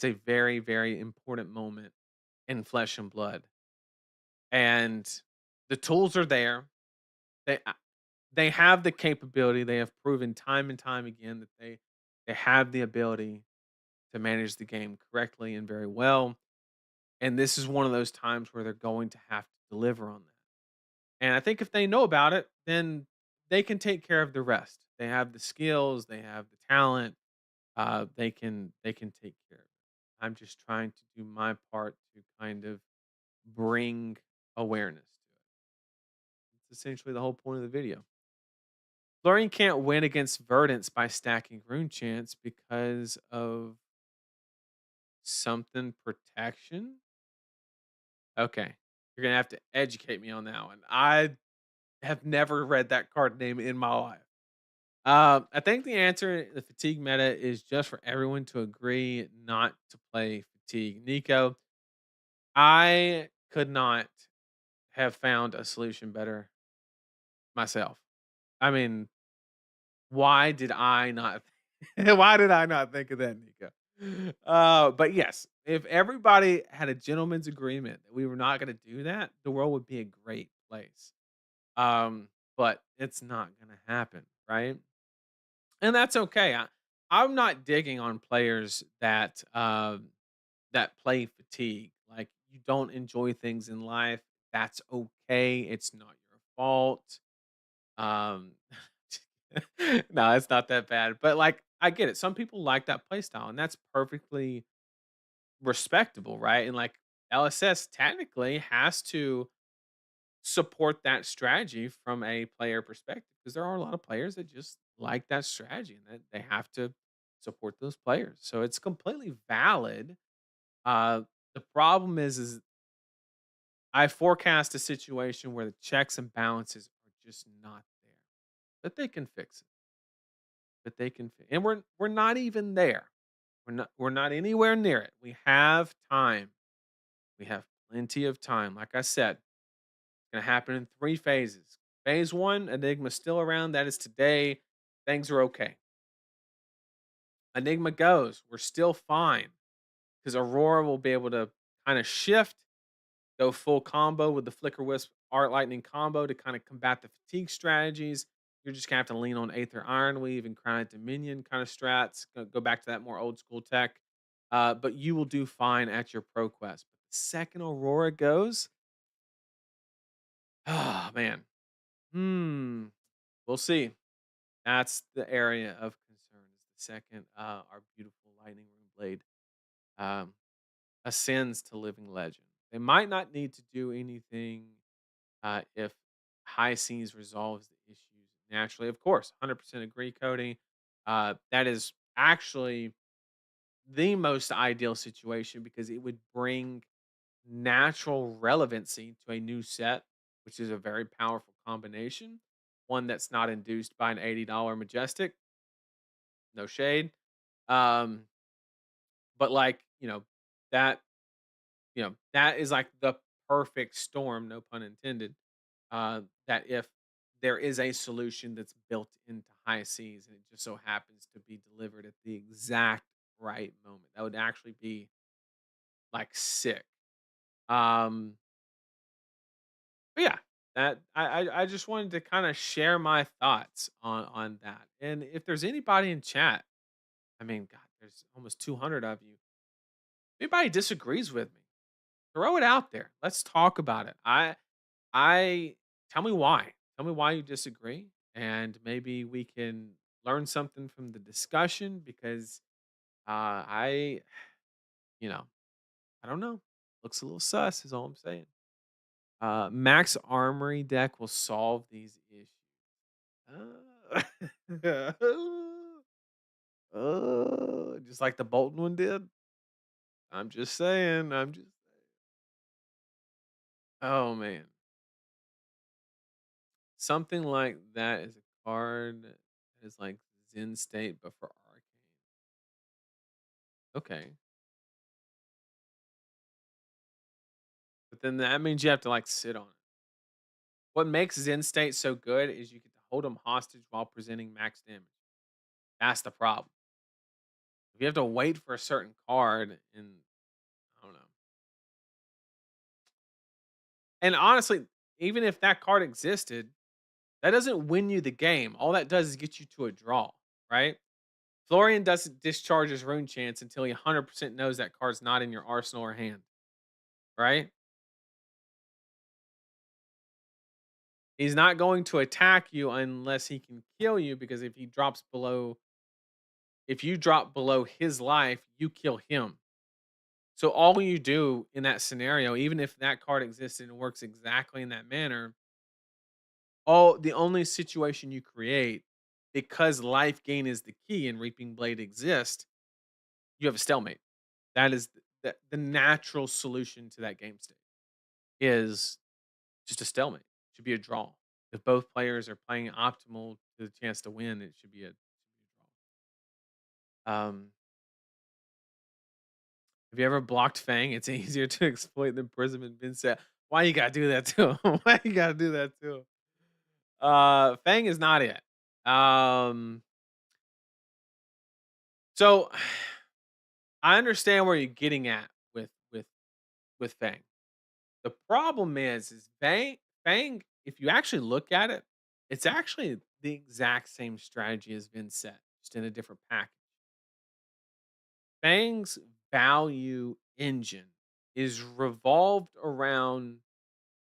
a very, very important moment in Flesh and Blood. And the tools are there. They they have the capability. They have proven time and time again that they have the ability to manage the game correctly and very well. And this is one of those times where they're going to have to deliver on that. And I think if they know about it, then they can take care of the rest. They have the skills, they have the talent, they can take care of it. I'm just trying to do my part to kind of bring awareness to it. It's essentially the whole point of the video. Florian can't win against Verdance by stacking rune chance because of something protection. Okay. You're gonna have to educate me on that one. I have never read that card name in my life. I think the answer, the fatigue meta, is just for everyone to agree not to play fatigue. Nico, I could not have found a solution better myself. I mean, why did I not why did I not think of that, Nico? But yes, if everybody had a gentleman's agreement that we were not gonna do that, the world would be a great place. But it's not gonna happen, right? And that's okay. I'm not digging on players that play fatigue. Like you don't enjoy things in life. That's okay. It's not your fault. Um no, it's not that bad. But like I get it. Some people like that play style, and that's perfectly respectable, right? And like LSS technically has to support that strategy from a player perspective because there are a lot of players that just like that strategy and that they have to support those players. So it's completely valid. The problem is I forecast a situation where the checks and balances are just not there. But they can fix it. But they can and we're not even there. We're not anywhere near it. We have time. We have plenty of time. Like I said, gonna happen in 3 phases. Phase 1, Enigma's still around, that is today. Things are okay. Enigma goes, we're still fine because Aurora will be able to kinda shift, go full combo with the Flicker Wisp Art Lightning combo to kinda combat the fatigue strategies. You're just gonna have to lean on Aether Ironweave and Crown Dominion kinda strats, go back to that more old school tech. But you will do fine at your pro quest. But the second Aurora goes, oh man. Hmm. We'll see. That's the area of concern. Is the second our beautiful lightning rune blade um, ascends to living legend. They might not need to do anything if High Seas resolves the issues naturally. Of course, 100% agree, Cody. That is actually the most ideal situation because it would bring natural relevancy to a new set, which is a very powerful combination. One that's not induced by an $80 Majestic, no shade. Um, but like, that, that is like the perfect storm, no pun intended. That if there is a solution that's built into high seas and it just so happens to be delivered at the exact right moment, that would actually be like sick. Um, But yeah, that I just wanted to kind of share my thoughts on that. And if there's anybody in chat, I mean, God, there's almost 200 of you. anybody disagrees with me, throw it out there. Let's talk about it. I tell me why. Tell me why you disagree, and maybe we can learn something from the discussion because I, you know, I don't know. Looks a little sus, is all I'm saying. Max Armory deck will solve these issues. Uh, just like the Bolton one did. I'm just saying. I'm just. Oh man, something like that is a card that is like Zen State, but for arcane. Okay, but then that means you have to like sit on it. What makes Zen State so good is you get to hold them hostage while presenting max damage. That's the problem. If you have to wait for a certain card, and I don't know. And honestly, even if that card existed, that doesn't win you the game. All that does is get you to a draw, right? Florian doesn't discharge his rune chance until he 100% knows that card's not in your arsenal or hand, right? He's not going to attack you unless he can kill you because if you drop below his life, you kill him. So all you do in that scenario, even if that card existed and works exactly in that manner, the only situation you create, because life gain is the key and reaping blade exists, you have a stalemate. That is the natural solution to that game state is just a stalemate. Should be a draw. If both players are playing optimal to the chance to win, it should be a draw. Have you ever blocked Fang? It's easier to exploit than Prism been said. Why you gotta do that too? Why you gotta do that too? Fang is not it. Um, so I understand where you're getting at with Fang. The problem is Fang, if you actually look at it, it's actually the exact same strategy as Vin set, just in a different package. Fang's value engine is revolved around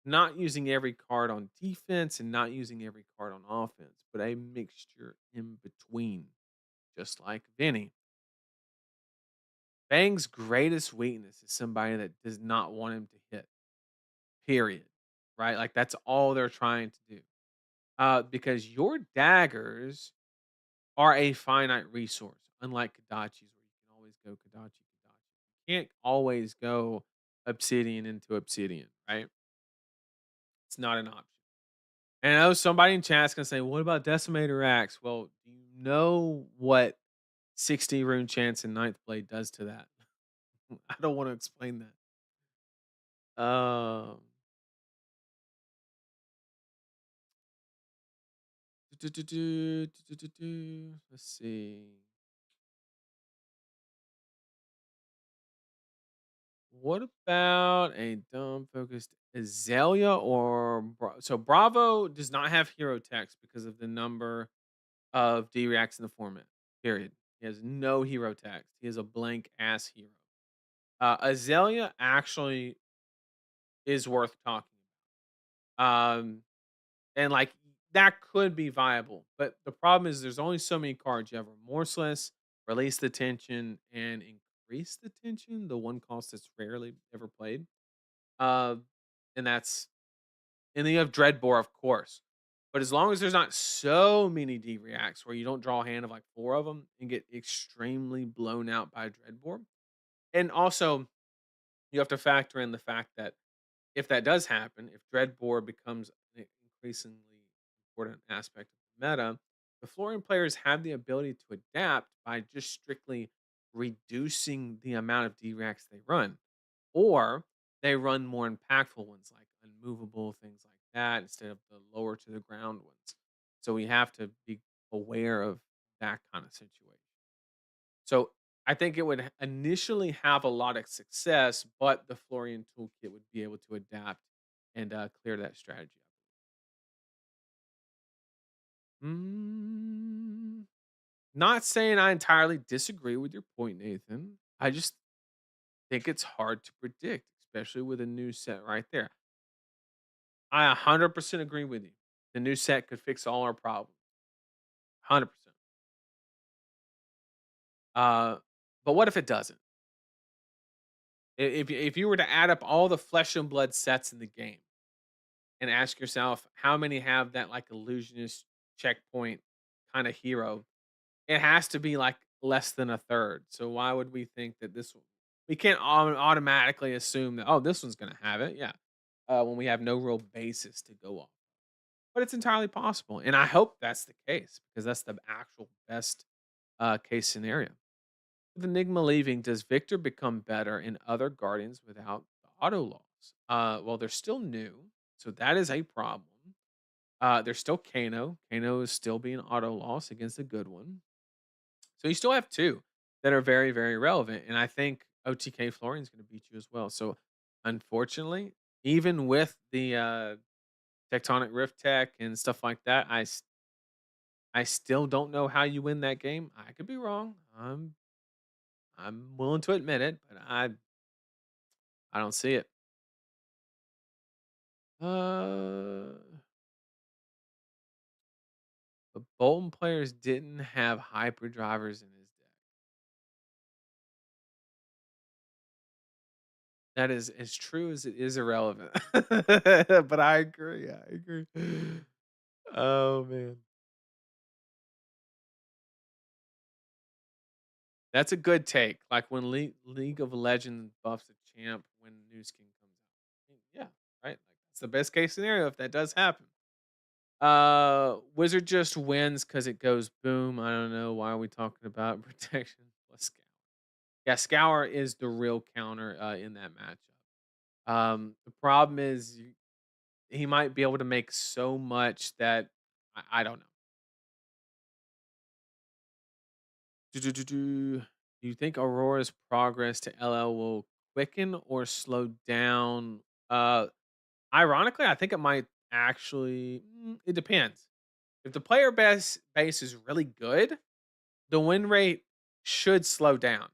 not using every card on defense and not using every card on offense, but a mixture in between, just like Vinny. Fang's greatest weakness is somebody that does not want him to hit. Period. Right? Like that's all they're trying to do. Because your daggers are a finite resource, unlike Kadachi's, where you can always go Kadachi, Kadachi. You can't always go Obsidian into Obsidian, right? It's not an option. And I know somebody in chat's gonna say, "What about Decimator Axe?" Well, do you know what 60 rune chance in Ninth Blade does to that? I don't want to explain that. Let's see. What about a dumb focused Azalea so Bravo does not have hero text because of the number of D reacts in the format. Period. He has no hero text. He is a blank ass hero. Azalea actually is worth talking about. And like that could be viable, but the problem is there's only so many cards. You have Remorseless, Release the Tension, and Increase the Tension. The one cost that's rarely ever played. Uh, and that's and then you have Dreadbore, of course. But as long as there's not so many D reacts where you don't draw a hand of like four of them and get extremely blown out by Dreadbore. And also you have to factor in the fact that if that does happen, if Dreadbore becomes an increasingly important aspect of the meta, the Florian players have the ability to adapt by just strictly reducing the amount of D-Reacts they run. Or they run more impactful ones like unmovable, things like that, instead of the lower to the ground ones. So we have to be aware of that kind of situation. So I think it would initially have a lot of success, but the Florian toolkit would be able to adapt and clear that strategy up. Mm, not saying I entirely disagree with your point, Nathan. I just think it's hard to predict, especially with a new set right there. I 100% agree with you. The new set could fix all our problems. 100%. Uh, but what if it doesn't? If you were to add up all the flesh and blood sets in the game and ask yourself how many have that like illusionist checkpoint kind of hero, it has to be like less than a third. So why would we think that this one? We can't automatically assume that this one's going to have it. Yeah, when we have no real basis to go off. But it's entirely possible, and I hope that's the case because that's the actual best case scenario. With Enigma leaving, does Victor become better in other Guardians without the auto loss? Well, they're still new, so that is a problem. There's still Kano. Kano is still being auto loss against a good one. So you still have two that are very, very relevant. And I think OTK Florian's going to beat you as well. So unfortunately, even with the tectonic rift tech and stuff like that, I still don't know how you win that game. I could be wrong. I'm willing to admit it, but I don't see it. Uh, the Bolton players didn't have hyperdrivers in his deck. That is as true as it is irrelevant. But I agree. I agree. Oh man, that's a good take. Like when League of Legends buffs a champ when new skin comes out. Yeah, right. Like that's the best case scenario if that does happen. Wizard just wins because it goes boom. I don't know why are we talking about protection plus scour. Yeah, scour is the real counter in that matchup. The problem is he might be able to make so much that I don't know. Do you think Aurora's progress to LL will quicken or slow down? Ironically, I think it might actually. It depends. If the player base is really good, the win rate should slow down.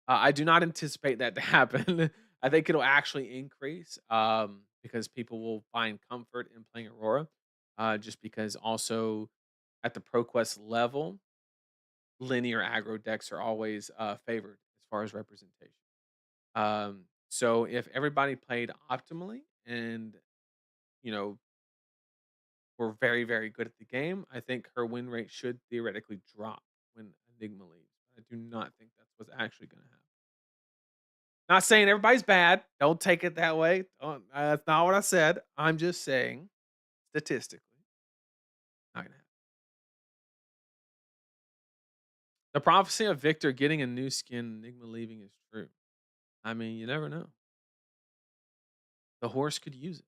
I do not anticipate that to happen. I think it'll actually increase because people will find comfort in playing Aurora. Just because also at the ProQuest level, linear aggro decks are always favored as far as representation. So if everybody played optimally and you know were very very good at the game, I think her win rate should theoretically drop when Enigma leaves. I do not think that's what's actually going to happen. Not saying everybody's bad. Don't take it that way. That's not what I said. I'm just saying statistically, not gonna happen. The prophecy of Victor getting a new skin, Enigma leaving is true. I mean, you never know. The horse could use it.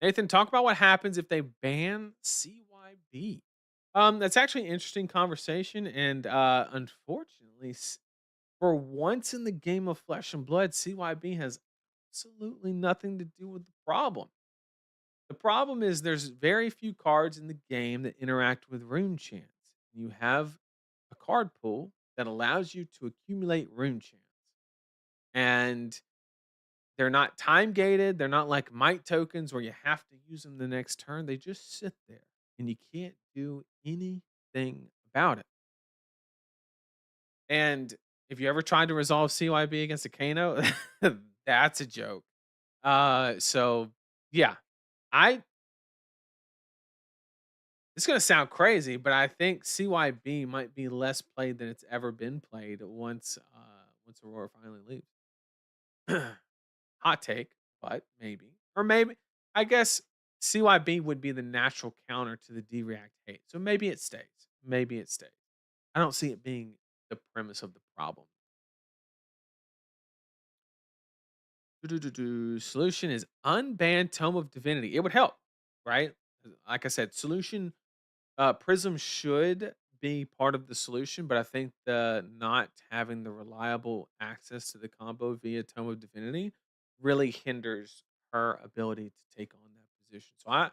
Nathan, talk about what happens if they ban CYB. That's actually an interesting conversation, and unfortunately, for once in the game of Flesh and Blood, CYB has absolutely nothing to do with the problem. The problem is there's very few cards in the game that interact with rune chants. You have a card pool that allows you to accumulate rune chants. And they're not time gated. They're not like might tokens where you have to use them the next turn. They just sit there and you can't do anything about it. And if you ever tried to resolve CYB against a Kano, that's a joke. So yeah, I it's gonna sound crazy, but I think CYB might be less played than it's ever been played once Aurora finally leaves. Hot take, but maybe. Or maybe I guess CYB would be the natural counter to the D-React hate. So maybe it stays. Maybe it stays. I don't see it being the premise of the problem. Solution is unban Tome of Divinity. It would help, right? Like I said, solution Prism should be part of the solution, but I think the not having the reliable access to the combo via Tome of Divinity really hinders her ability to take on that position. So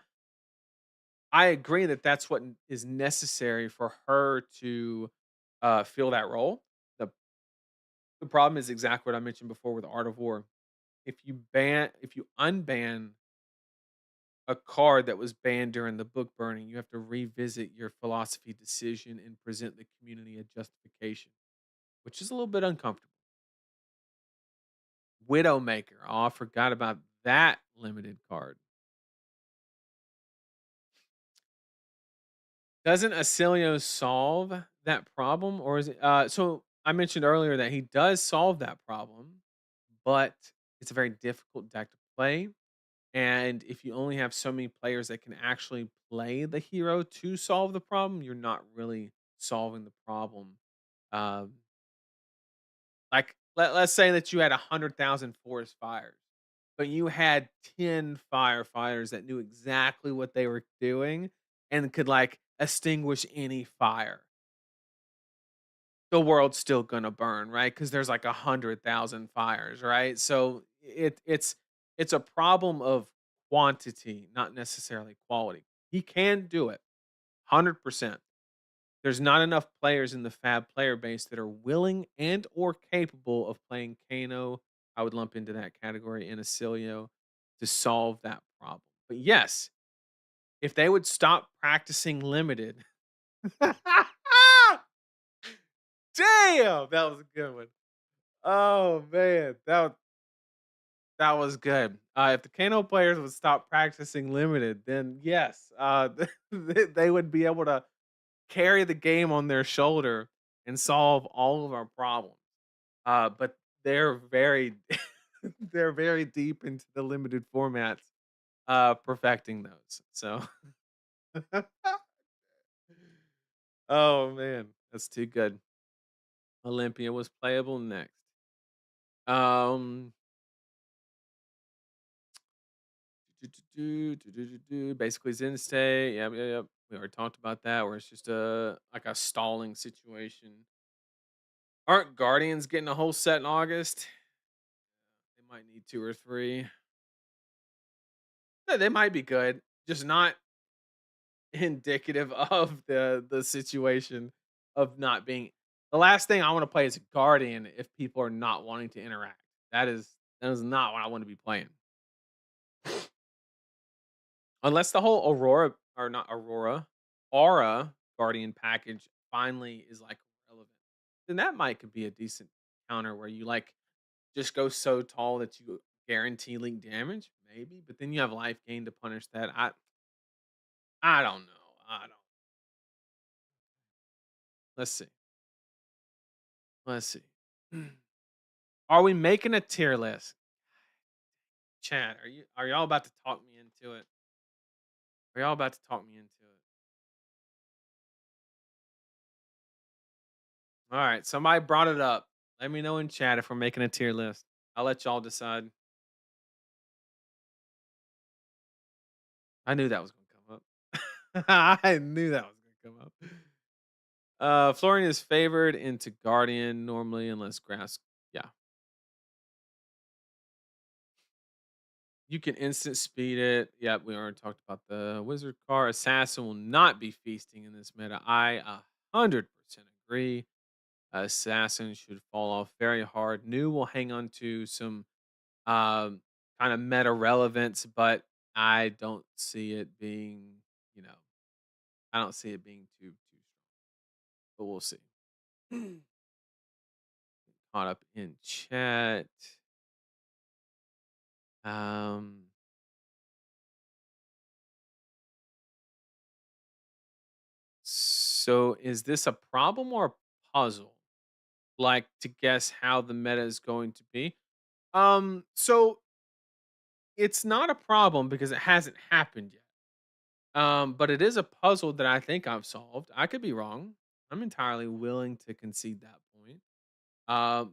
I agree that that's what is necessary for her to fill that role. The The problem is exactly what I mentioned before with Art of War. If you unban a card that was banned during the book burning, you have to revisit your philosophy decision and present the community a justification, which is a little bit uncomfortable. Widowmaker. Oh, I forgot about that limited card. Doesn't Acilio solve that problem, or is it? So I mentioned earlier that he does solve that problem, but it's a very difficult deck to play. And if you only have so many players that can actually play the hero to solve the problem, you're not really solving the problem. Um, like let's say that you had 100,000 forest fires, but you had 10 firefighters that knew exactly what they were doing and could like extinguish any fire. The world's still gonna burn, right? Because there's like 100,000 fires, right? So it's a problem of quantity, not necessarily quality. He can do it 100%. There's not enough players in the Fab player base that are willing and or capable of playing Kano. I would lump into that category in Acilio to solve that problem. But yes, if they would stop practicing limited. Damn, that was a good one. Oh man, that was good. If the Kano players would stop practicing limited, then yes, they would be able to carry the game on their shoulder and solve all of our problems. But they're very they're very deep into the limited formats, perfecting those. So, oh man, that's too good. Olympia was playable next. Um, basically Zen Stay. Yep, yep, yep. We already talked about that. Where it's just a like a stalling situation. Aren't Guardians getting a whole set in August? They might need two or three. Yeah, they might be good, just not indicative of the situation of not being. The last thing I want to play is a Guardian if people are not wanting to interact. That is not what I want to be playing. Unless the whole Aurora or not Aurora, Aura Guardian package finally is like relevant. Then that might could be a decent counter where you like just go so tall that you guarantee link damage, maybe, but then you have life gain to punish that. I don't know. I don't. Let's see. Let's see. Are we making a tier list? Chat, are y'all about to talk me into it? Are y'all about to talk me into it? All right, somebody brought it up. Let me know in chat if we're making a tier list. I'll let y'all decide. I knew that was gonna come up. I knew that was gonna come up. Florian is favored into Guardian normally unless grass. Yeah, you can instant speed it. Yep, we already talked about the wizard car. Assassin will not be feasting in this meta. I 100% agree. Assassin should fall off very hard. New will hang on to some um, kind of meta relevance, but I don't see it being, you know, I don't see it being too strong. But we'll see. Caught up in chat. Um, so is this a problem or a puzzle? Like to guess how the meta is going to be? So it's not a problem because it hasn't happened yet. But it is a puzzle that I think I've solved. I could be wrong. I'm entirely willing to concede that point.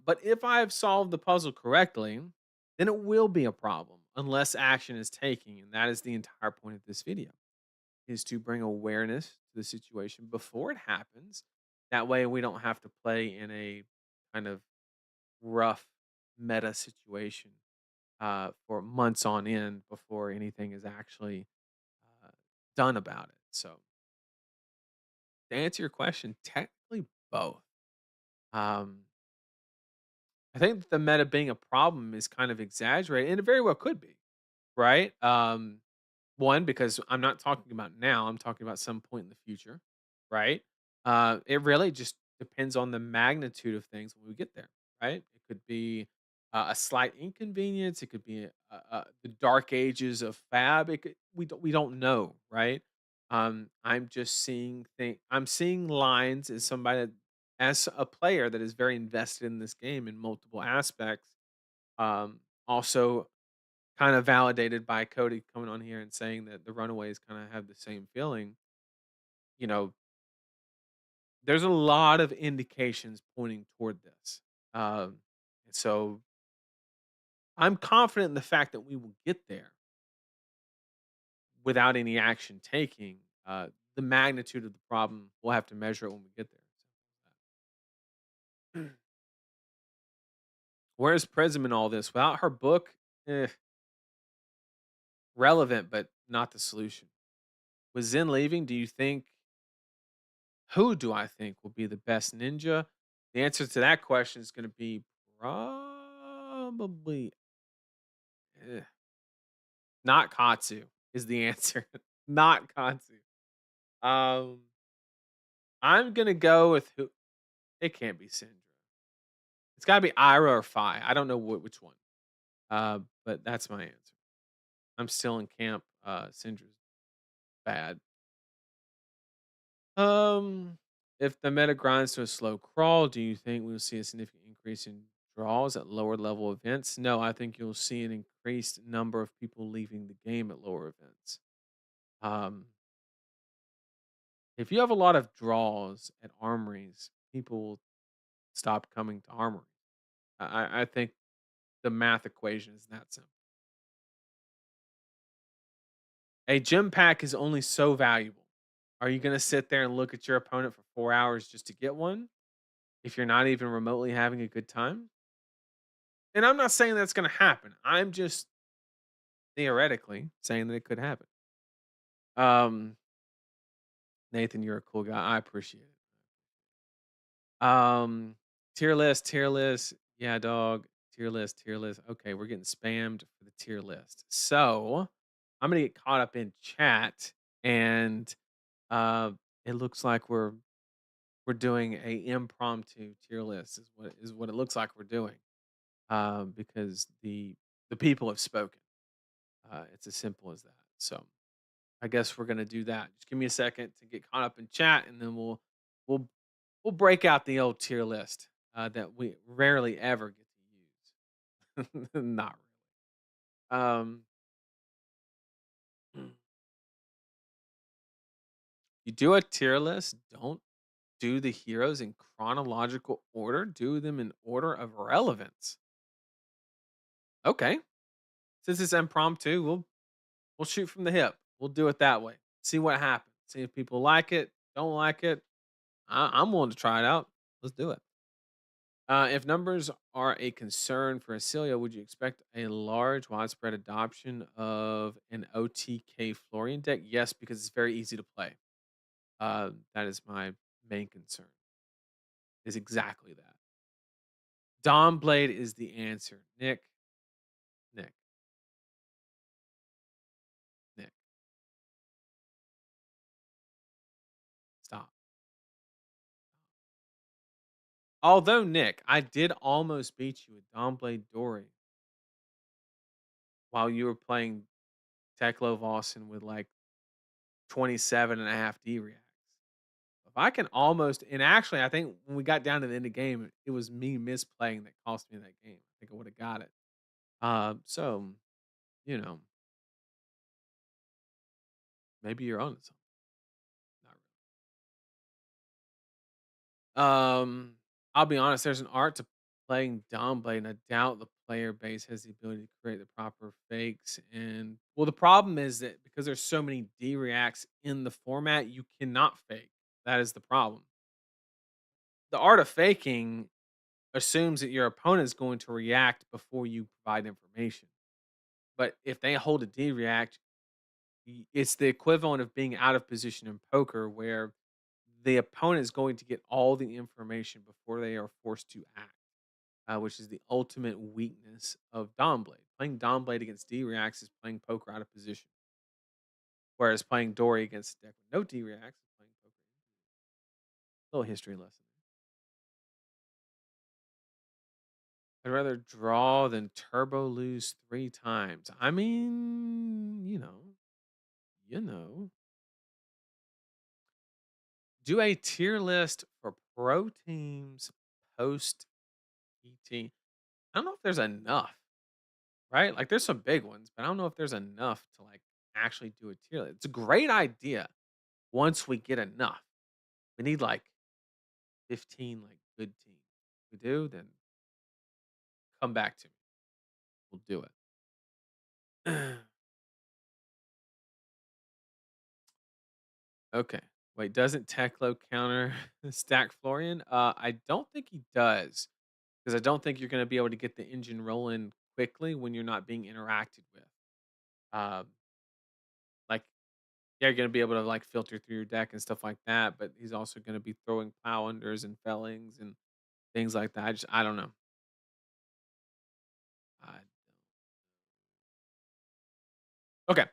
But if I have solved the puzzle correctly, then it will be a problem unless action is taken, and that is the entire point of this video is to bring awareness to the situation before it happens. That way, we don't have to play in a kind of rough meta situation for months on end before anything is actually uh, done about it. So to answer your question, technically both. Um, I think that the meta being a problem is kind of exaggerated, and it very well could be, right? One, because I'm not talking about now, I'm talking about some point in the future, right? It really just depends on the magnitude of things when we get there, right? It could be a slight inconvenience. It could be the dark ages of fab. We don't know, right? I'm just seeing I'm seeing lines as somebody that, as a player that is very invested in this game in multiple aspects. Also kind of validated by Cody coming on here and saying that the Runaways kind of have the same feeling. You know, there's a lot of indications pointing toward this. And so I'm confident in the fact that we will get there without any action taking. The magnitude of the problem, we'll have to measure it when we get there. Where's Prism in all this? Without her book, relevant, but not the solution. With Zen leaving, do you think who do I think will be the best ninja? The answer to that question is gonna be probably, eh, not Katsu is the answer. Not Katsu. Um, I'm gonna go with who it can't be Syndra. It's gotta be Ira or Fi. I don't know which one. But that's my answer. I'm still in camp, Syndra's bad. Um, if the meta grinds to a slow crawl, do you think we'll see a significant increase in draws at lower level events? No, I think you'll see an increased number of people leaving the game at lower events. Um, if you have a lot of draws at armories, people will stop coming to armory. I think the math equation is that simple. A gym pack is only so valuable. Are you going to sit there and look at your opponent for 4 hours just to get one if you're not even remotely having a good time? And I'm not saying that's gonna happen. I'm just theoretically saying that it could happen. Um, Nathan, you're a cool guy. I appreciate it. Tier list, tier list. Yeah, dog. Tier list, tier list. Okay, we're getting spammed for the tier list. So I'm gonna get caught up in chat, and uh, it looks like we're doing a impromptu tier list. Is what it looks like we're doing. Because the people have spoken. It's as simple as that. So I guess we're gonna do that. Just give me a second to get caught up in chat, and then we'll we'll break out the old tier list that we rarely ever get to use. Not really. You do a tier list. Don't do the heroes in chronological order. Do them in order of relevance. Okay. Since it's impromptu, we'll shoot from the hip. We'll do it that way. See what happens. See if people like it. Don't like it. I'm willing to try it out. Let's do it. If numbers are a concern for Acelia, would you expect a large, widespread adoption of an OTK Florian deck? Yes, because it's very easy to play. That is my main concern. Is exactly that. Dawn Blade is the answer. Nick, Nick, stop. Although Nick, I did almost beat you with Dawn Blade Dory while you were playing Teklo Vossen with like 27 and a half D reacts. If I can almost, and actually, I think when we got down to the end of the game, it was me misplaying that cost me that game. I think I would have got it. So you know, maybe you're on something. Not really. I'll be honest. There's an art to playing Downblade, and I doubt the player base has the ability to create the proper fakes. And well, the problem is that because there's so many D reacts in the format, you cannot fake. That is the problem. The art of faking assumes that your opponent is going to react before you provide information. But if they hold a D react, it's the equivalent of being out of position in poker where the opponent is going to get all the information before they are forced to act. which is the ultimate weakness of Dawnblade. Playing Dawnblade against D reacts is playing poker out of position, whereas playing Dory against a deck with no D reacts is playing poker. Little history lesson. I'd rather draw than turbo lose 3 times. I mean, you know. Do a tier list for pro teams post ET. I don't know if there's enough, right? Like there's some big ones, but I don't know if there's enough to like actually do a tier list. It's a great idea once we get enough. We need like 15 like good teams. If we do, then come back to me. We'll do it. Okay. Wait, doesn't Teklo counter Stack Florian? I don't think he does because I don't think you're going to be able to get the engine rolling quickly when you're not being interacted with. Um, like, yeah, you're going to be able to like filter through your deck and stuff like that, but he's also going to be throwing plow unders and fellings and things like that. I don't know. I, okay,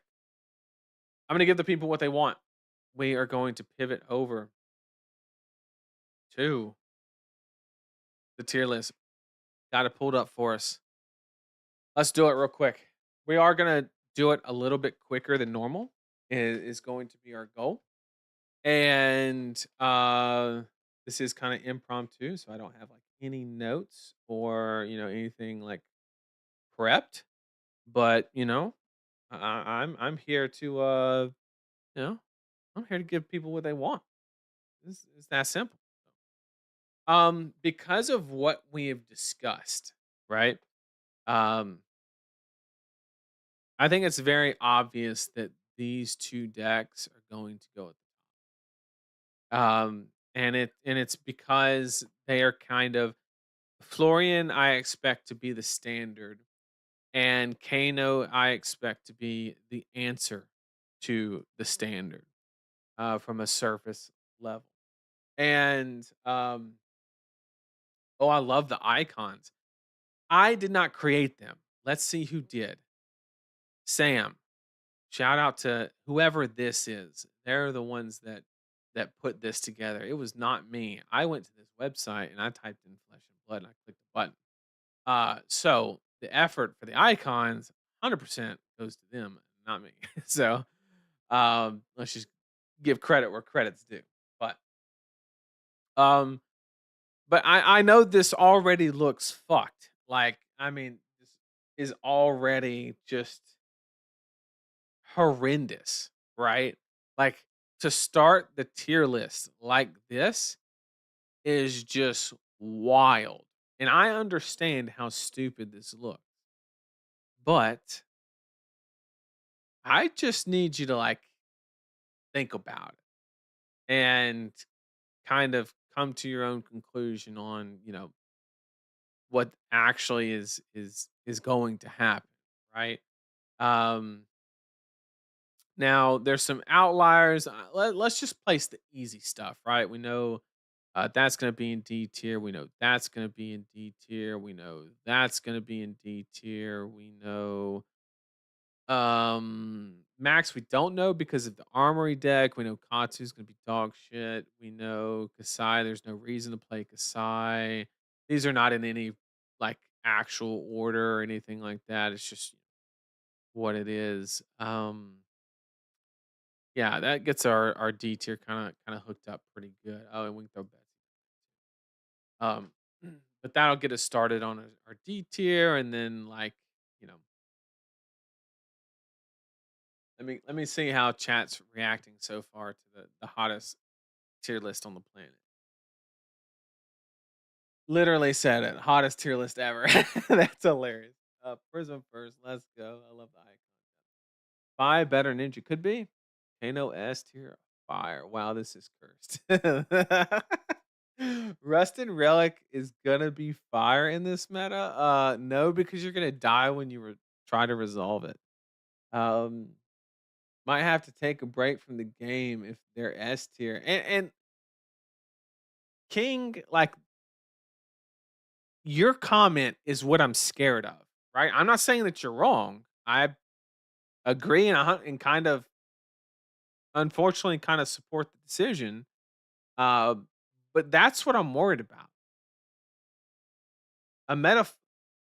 I'm going to give the people what they want. We are going to pivot over to the tier list. Got it pulled up for us. Let's do it real quick. We are gonna do it a little bit quicker than normal. Is going to be our goal, and this is kind of impromptu, so I don't have like any notes or anything like prepped. But I'm here to you know I'm here to give people what they want. It's that simple. Because of what we have discussed, right? Um, I think it's very obvious that these 2 decks are going to go at and it's because they are kind of Florian, I expect to be the standard, and Kano, I expect to be the answer to the standard, from a surface level. And, oh, I love the icons. I did not create them. Let's see who did. Sam. Shout out to whoever this is. They're the ones that put this together. It was not me. I went to this website and I typed in flesh and blood and I clicked the button. So the effort for the icons 100% goes to them, not me. So let's just give credit where credit's due. But um but I know this already looks fucked. Like, I mean, this is already just horrendous, right? Like, to start the tier list like this is just wild. And I understand how stupid this looks, but I just need you to like think about it and kind of come to your own conclusion on, what actually is going to happen, right? Um Now, there's some outliers. Let's just place the easy stuff, right? We know that's going to be in D tier. We know that's going to be in D tier. We know that's going to be in D tier. We know Max, we don't know because of the armory deck. We know Katsu's going to be dog shit. We know Kasai, there's no reason to play Kasai. These are not in any like actual order or anything like that. It's just what it is. Yeah, that gets our D tier kinda hooked up pretty good. Oh, and we can throw bets. Um, but that'll get us started on our D tier, and then like, you know, let me see how chat's reacting so far to the hottest tier list on the planet. Literally said it, hottest tier list ever. That's hilarious. Prism first, let's go. I love the icon. Five better ninja could be. Kano S tier fire. Wow, this is cursed. Rusted Relic is gonna be fire in this meta. No, because you're gonna die when you try to resolve it. Um, might have to take a break from the game if they're S tier. And King, like your comment is what I'm scared of, right? I'm not saying that you're wrong. I agree and kind of unfortunately kind of support the decision. Uh, but that's what I'm worried about. A meta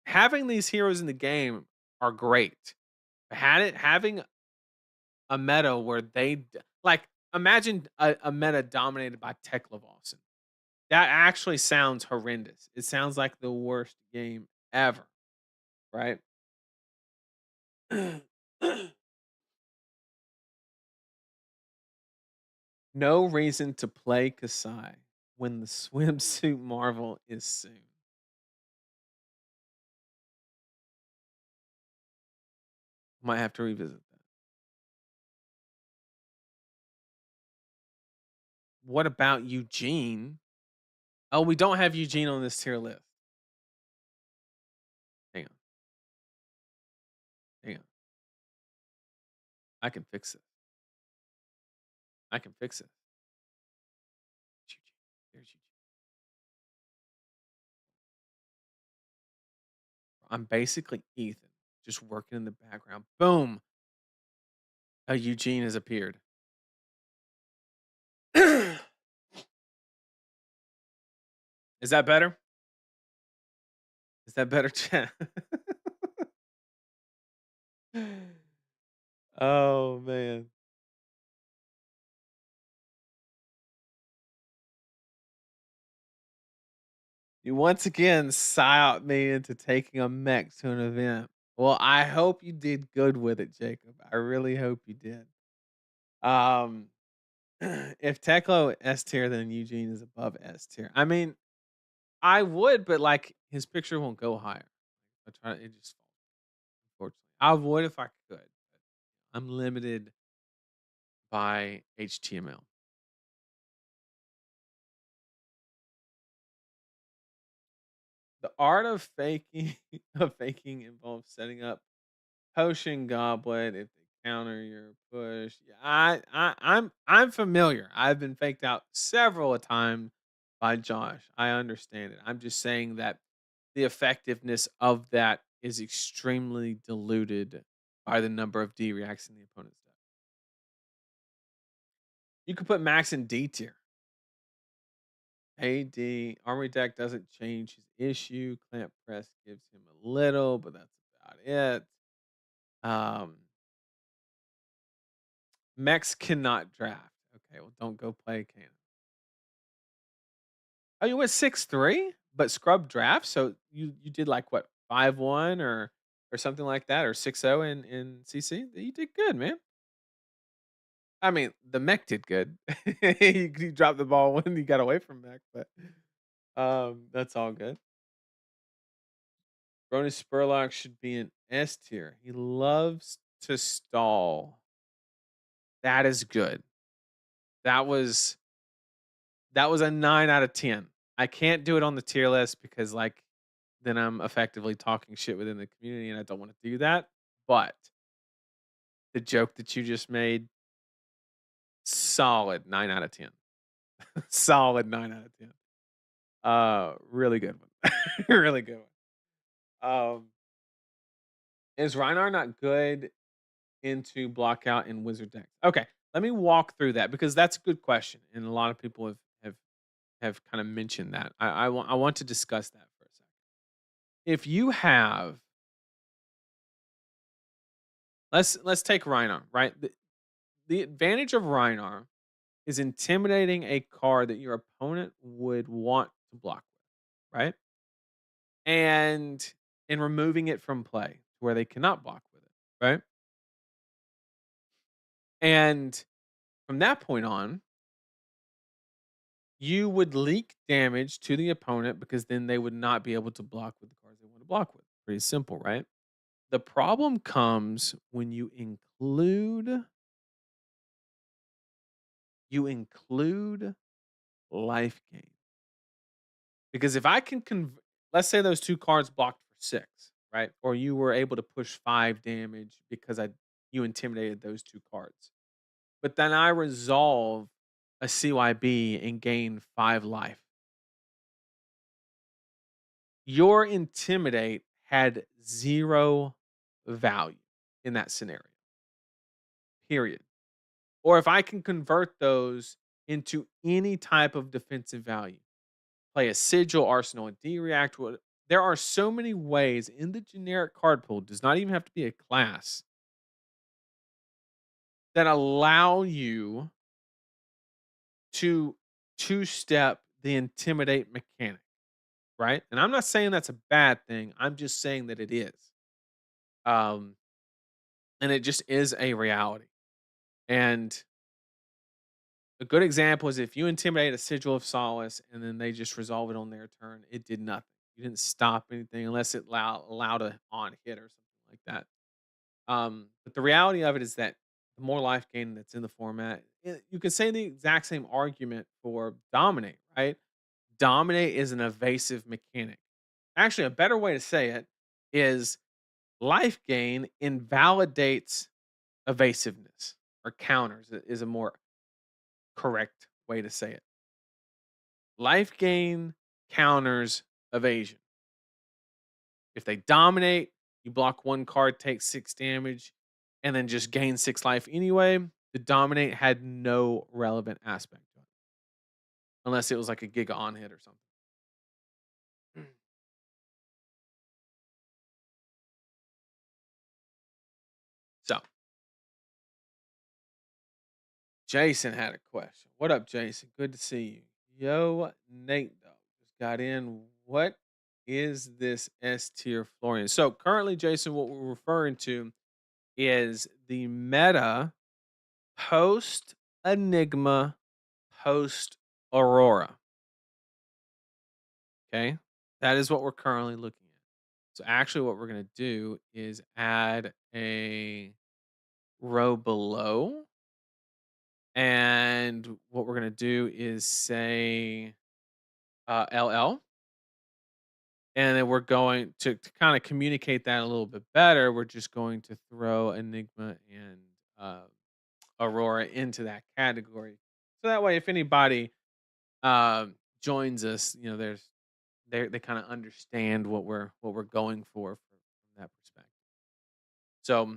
Having these heroes in the game are great. Having a meta where like imagine a meta dominated by Tech Levalson. That actually sounds horrendous. It sounds like the worst game ever, right? No reason to play Kasai when the swimsuit Marvel is soon. Might have to revisit that. What about Eugene? Oh, we don't have Eugene on this tier list. Hang on, hang on. I can fix it. I can fix it. Eugene. There's Eugene. I'm basically Ethan, just working in the background. Boom. A Eugene has appeared. Is that better? Is that better, chat? Oh man. You once again psyoped me into taking a mech to an event. Well, I hope you did good with it, Jacob. I really hope you did. Um, if Teklo S tier, then Eugene is above S tier. I mean, I would, but like his picture won't go higher. I try it just falls, unfortunately. I would if I could, but I'm limited by HTML. The art of faking of faking involves setting up potion goblet if they counter your push. Yeah, I'm familiar. I've been faked out several a time by Josh. I understand it. I'm just saying that the effectiveness of that is extremely diluted by the number of D reacts in the opponent's deck. You could put Max in D tier. AD armory deck doesn't change his issue. Clamp press gives him a little, but that's about it. Um, Mechs cannot draft. Okay, well, don't go play Cannon. Oh, you went 6-3, but scrub draft. So you did like what 5-1 or something like that, or 6-0 in CC. You did good, man. I mean, the mech did good. You dropped the ball when you got away from mech, but that's all good. Brony Spurlock should be an S tier. He loves to stall. That is good. That was That was a 9 out of 10. I can't do it on the tier list because, like, then I'm effectively talking shit within the community, and I don't wanna do that, but the joke that you just made, solid 9 out of 10. Solid 9 out of 10. Really good one. Really good one. Is Rhinar not good into block out in wizard decks? Okay, let me walk through that because that's a good question, and a lot of people have kinda mentioned that. I want to discuss that for a second. If you have let's take Rhinar, right? The advantage of Rhinar is intimidating a card that your opponent would want to block with, right? And removing it from play where they cannot block with it, right? And from that point on, you would leak damage to the opponent because then they would not be able to block with the cards they want to block with. Pretty simple, right? The problem comes when you include life gain. Because if I can let's say those 2 cards blocked for 6, right? Or you were able to push 5 damage because you intimidated those 2 cards. But then I resolve a CYB and gain 5 life. your intimidate had zero value in that scenario, period. Or if I can convert those into any type of defensive value, play a sigil, arsenal, and D-react. There are so many ways in the generic card pool, does not even have to be a class, that allow you to two-step the intimidate mechanic, right? And I'm not saying that's a bad thing. I'm just saying that it is. Um, and it just is a reality. And a good example is if you intimidate a sigil of solace and then they just resolve it on their turn, it did nothing. You didn't stop anything unless it allowed a on hit or something like that. But the reality of it is that the more life gain that's in the format, you could say the exact same argument for dominate, right? Dominate is an evasive mechanic. Actually, a better way to say it is life gain invalidates evasiveness or counters is a more correct way to say it. Life gain counters evasion. If they dominate, you block one card, take 6 damage, and then just gain 6 life anyway. The dominate had no relevant aspect to it, unless it was like a giga on hit or something. So, Jason had a question. What up, Jason? Good to see you. Yo, Nate, though, just got in. What is this S tier Florian? So, currently, Jason, what we're referring to is the meta post Enigma, post Aurora. Okay. That is what we're currently looking at. So, actually, what we're going to do is add a row below. And what we're going to do is say LL. And then we're going to kind of communicate that a little bit better. We're just going to throw Enigma and uh, Aurora into that category. So that way, if anybody joins us, there's they kind of understand what we're going for from that perspective. So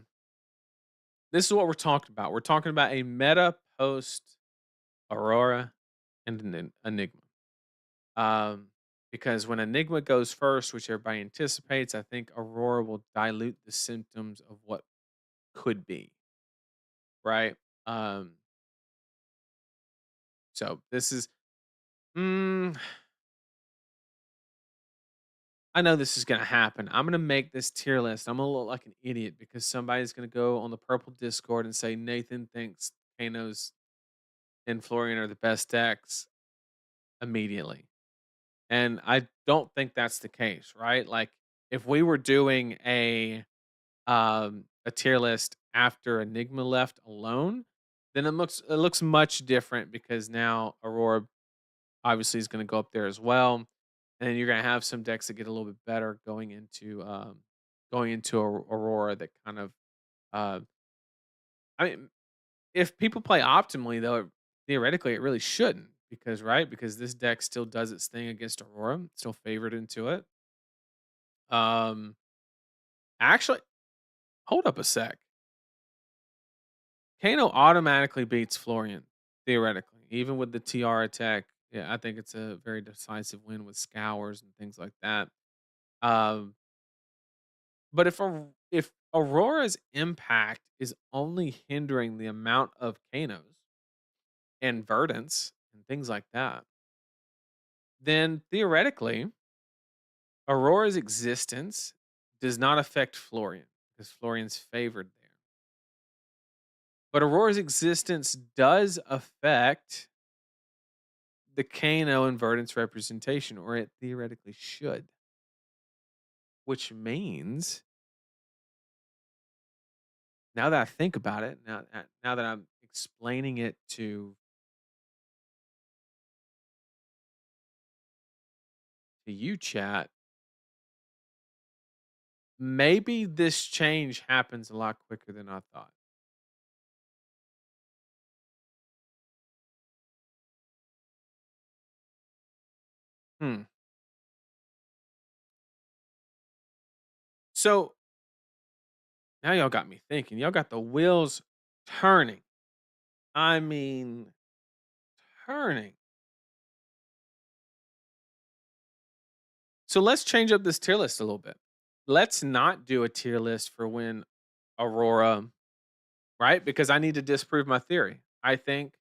this is what we're talking about. We're talking about a meta post Aurora and an Enigma. Um, because when Enigma goes first, which everybody anticipates, I think Aurora will dilute the symptoms of what could be, right? Um, so this is, mm, I know this is going to happen. I'm going to make this tier list. I'm going to look like an idiot because somebody's going to go on the purple Discord and say Nathan thinks Kano's and Florian are the best decks immediately. And I don't think that's the case, right? Like if we were doing a tier list after Enigma left alone, then it looks much different because now Aurora obviously is going to go up there as well, and then you're going to have some decks that get a little bit better going into Aurora that kind of uh, I mean, if people play optimally though, theoretically it really shouldn't because right because this deck still does its thing against Aurora, it's still favored into it. Um, actually, hold up a sec. Kano automatically beats Florian, theoretically, even with the TR attack. Yeah, I think it's a very decisive win with scours and things like that. Um, but if Aurora's impact is only hindering the amount of Kanos and Verdants and things like that, then theoretically, Aurora's existence does not affect Florian because Florian's favored there. But Aurora's existence does affect the Kano inverdance representation, or it theoretically should, which means now that I think about it, now that I'm explaining it to you, chat, maybe this change happens a lot quicker than I thought. Hmm. So now y'all got me thinking. Y'all got the wheels turning. I mean, turning. So let's change up this tier list a little bit. Let's not do a tier list for when Aurora, right? Because I need to disprove my theory. I think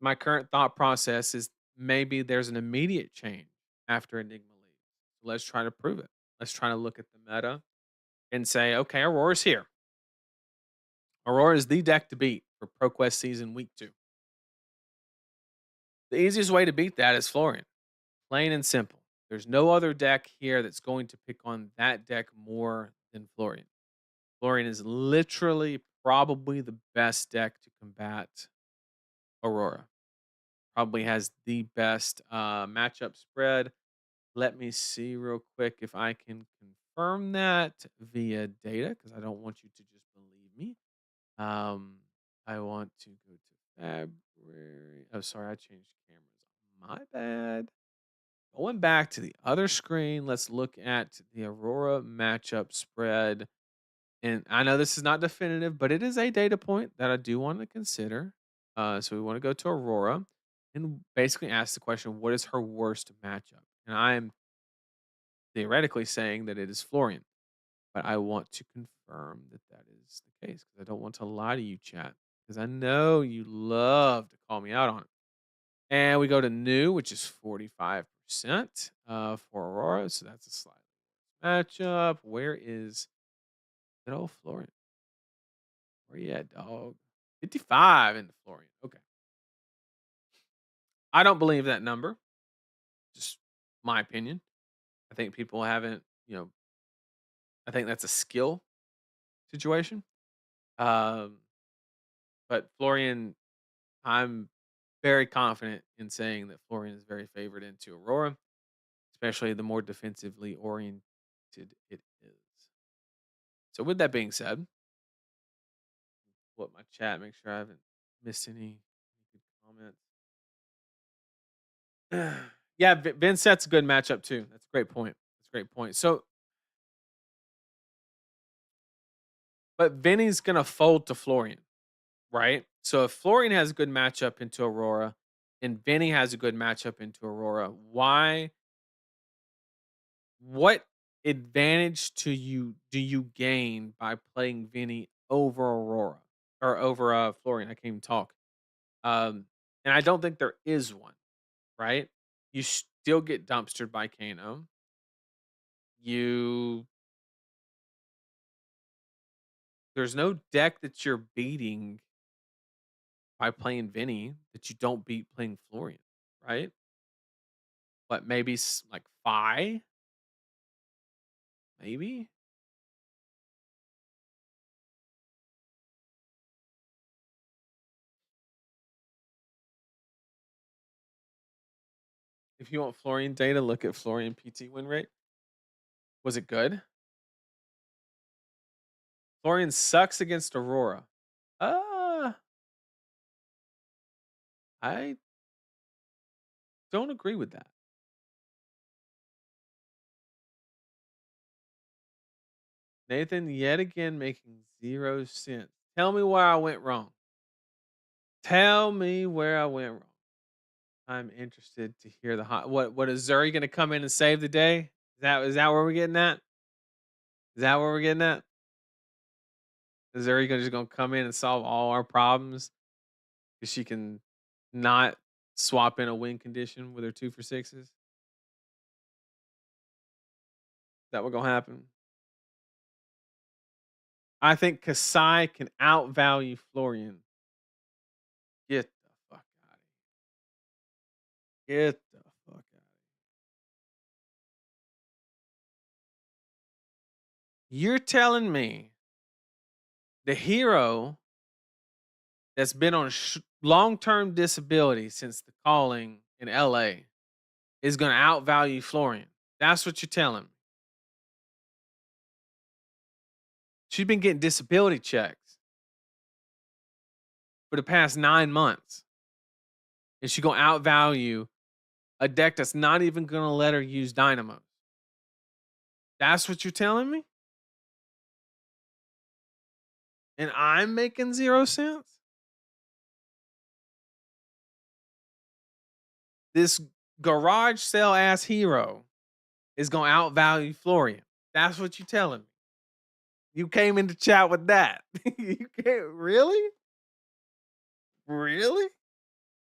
my current thought process is maybe there's an immediate change after Enigma leaves. Let's try to prove it. Let's try to look at the meta and say, okay, Aurora's here. Aurora is the deck to beat for ProQuest season week 2. The easiest way to beat that is Florian. Plain and simple. There's no other deck here that's going to pick on that deck more than Florian. Florian is literally probably the best deck to combat Aurora. Probably has the best matchup spread. Let me see real quick if I can confirm that via data because I don't want you to just believe me. Um, I want to go to February. Oh, sorry, I changed cameras. My bad. Going back to the other screen, let's look at the Aurora matchup spread. And I know this is not definitive, but it is a data point that I do want to consider. So we want to go to Aurora and basically ask the question, what is her worst matchup? And I am theoretically saying that it is Florian, but I want to confirm that that is the case because I don't want to lie to you, chat, because I know you love to call me out on it. And we go to new, which is 45% for Aurora. So that's a slight matchup. Where is good old Florian? Where you at, dog? 55 in the Florian. Okay. I don't believe that number. Just my opinion. I think people haven't, I think that's a skill situation. Um, but Florian, I'm very confident in saying that Florian is very favored into Aurora, especially the more defensively oriented it is. So with that being said, what my chat, make sure I haven't missed any good comments. Yeah, Vincett's a good matchup too. That's a great point. That's a great point. So, but Vinny's gonna fold to Florian, right? So if Florian has a good matchup into Aurora, and Vinny has a good matchup into Aurora, why? What advantage to you do you gain by playing Vinny over Aurora or over Florian? I can't even talk. And I don't think there is one, right? You still get dumpstered by Kano. You There's no deck that you're beating by playing Vinny that you don't beat playing Florian, right? But maybe like Phi, maybe. If you want Florian data, look at Florian PT win rate. Was it good? Florian sucks against Aurora. Uh, I don't agree with that. Nathan yet again making 0 sense. Tell me where I went wrong. Tell me where I went wrong. I'm interested to hear the hot. What is Zuri going to come in and save the day? Is that where we're getting at? Is that where we're getting at? Is Zuri just going to come in and solve all our problems because she can not swap in a win condition with her 2 for 6s? Is that what going to happen? I think Kasai can outvalue Florian. Get the fuck out of here. Get the fuck out of here. You're telling me the hero that's been on long-term disability since the calling in LA is going to outvalue Florian. That's what you're telling me. She's been getting disability checks for the past 9 months. And she's going to outvalue a deck that's not even going to let her use Dynamos. That's what you're telling me? and I'm making 0 cents? This garage sale ass hero is gonna outvalue Florian. That's what you telling me. You came into chat with that. You can't really? Really?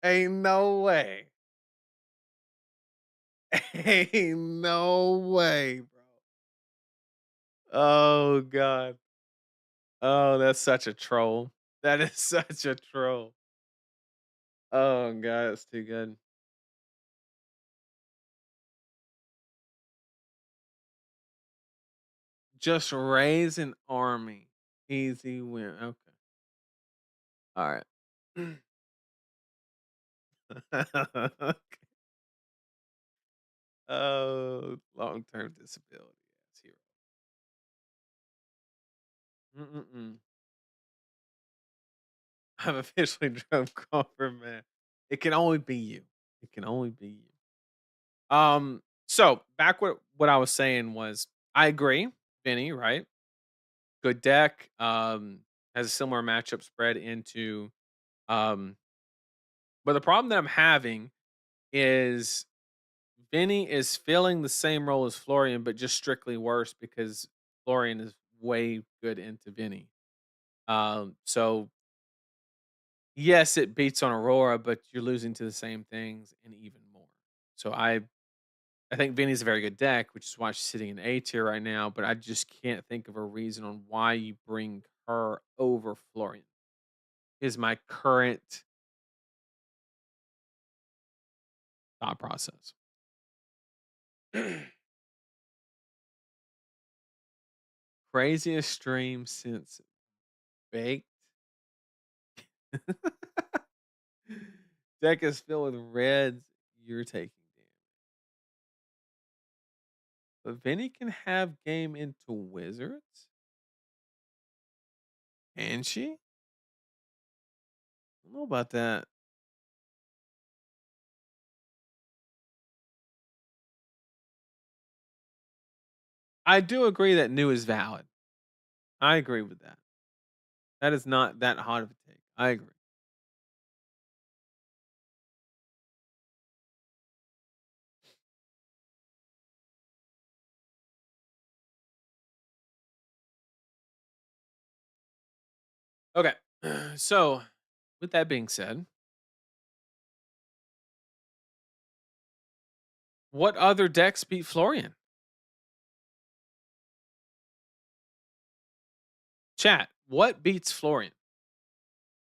Ain't no way. Ain't no way, bro. Oh god. Oh, that's such a troll. That is such a troll. Oh god, that's too good. Just raise an army. Easy win. Okay. All right. Oh, long-term disability as hero. Mm-mm-mm. I've officially drove Crawford, man. It can only be you. It can only be you. So back what I was saying was I agree, Vinny, right? Good deck. Has a similar matchup spread into um, but the problem that I'm having is Vinny is filling the same role as Florian, but just strictly worse because Florian is way good into Vinny. So yes, it beats on Aurora, but you're losing to the same things and even more. So I think Vinny's a very good deck, which is why she's sitting in A tier right now. But I just can't think of a reason on why you bring her over Florian. Is my current thought process. Craziest stream since baked. Deck is filled with reds. You're taking damage. But Vinny can have game into wizards. Can she? I don't know about that. I do agree that new is valid. I agree with that. That is not that hot of a take. I agree. Okay. So, with that being said, what other decks beat Florian? Chat. What beats Florian?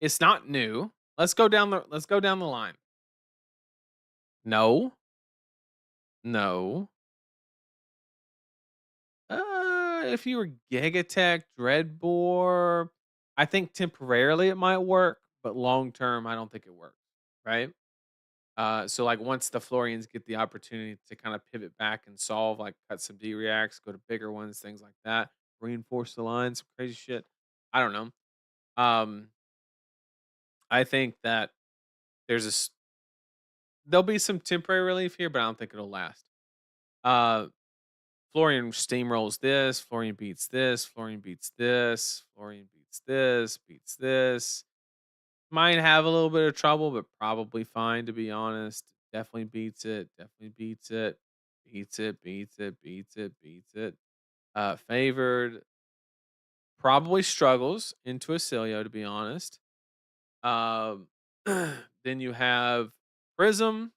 It's not new. Let's go down the line. No. No. If you were Gigatech, Dreadbore, I think temporarily it might work, but long term, I don't think it works. Right? So like once the Florians get the opportunity to kind of pivot back and solve, like cut some D reacts, go to bigger ones, things like that, reinforce the line, some crazy shit. I don't know. Um, I think that there's there'll be some temporary relief here, but I don't think it'll last. Uh, Florian steamrolls this, Florian beats this, Florian beats this, Florian beats this, beats this. Might have a little bit of trouble, but probably fine to be honest. Definitely beats it. Definitely beats it. Beats it. Beats it. Beats it. Beats it. Favored probably struggles into a Cilio to be honest. Um, then you have Prism.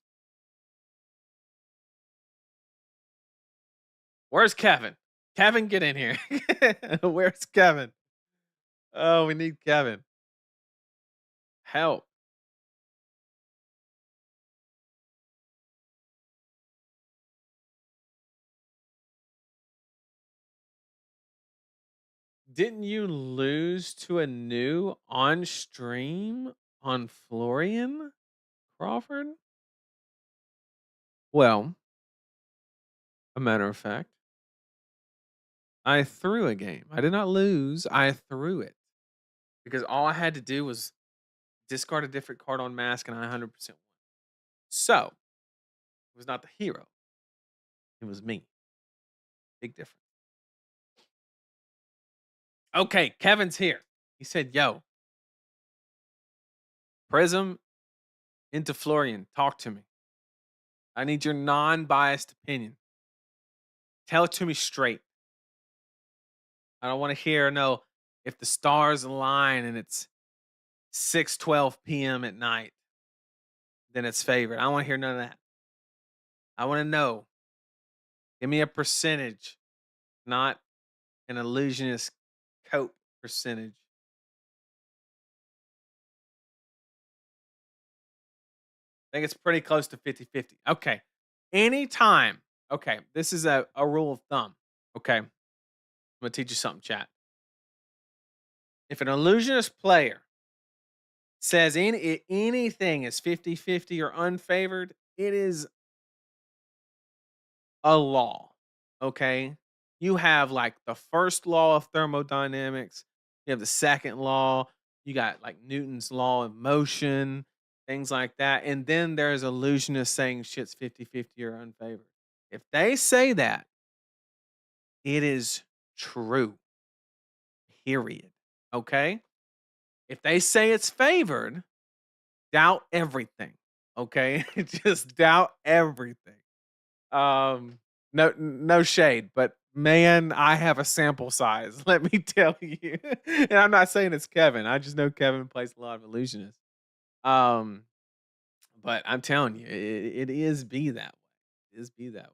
Where's Kevin? Kevin, get in here. Where's Kevin? Oh, we need Kevin. Help. Didn't you lose to a new on stream on Florian Crawford? Well, a matter of fact, I threw a game. I did not lose. I threw it because all I had to do was discard a different card on mask and I 100% won. So it was not the hero. It was me. Big difference. Okay, Kevin's here. He said, "Yo, Prism into Florian, talk to me. I need your non-biased opinion. Tell it to me straight. I don't want to hear no if the stars align and it's 6:12 p.m. at night, then it's favored. I don't want to hear none of that. I want to know. Give me a percentage, not an illusionist cope percentage." I think it's pretty close to 50-50. Okay. Anytime. Okay. This is a rule of thumb. Okay. I'm going to teach you something, chat. If an illusionist player says anything is 50-50 or unfavored, it is a law. Okay. You have like the first law of thermodynamics, you have the second law, you got like Newton's law of motion, things like that. And then there's illusionists saying shit's 50-50 or unfavored. If they say that, it is true. Period. Okay? If they say it's favored, doubt everything. Okay? Just doubt everything. No shade, but man, I have a sample size. Let me tell you. And I'm not saying it's Kevin. I just know Kevin plays a lot of illusionists. Um, but I'm telling you, it is be that way. It is be that way.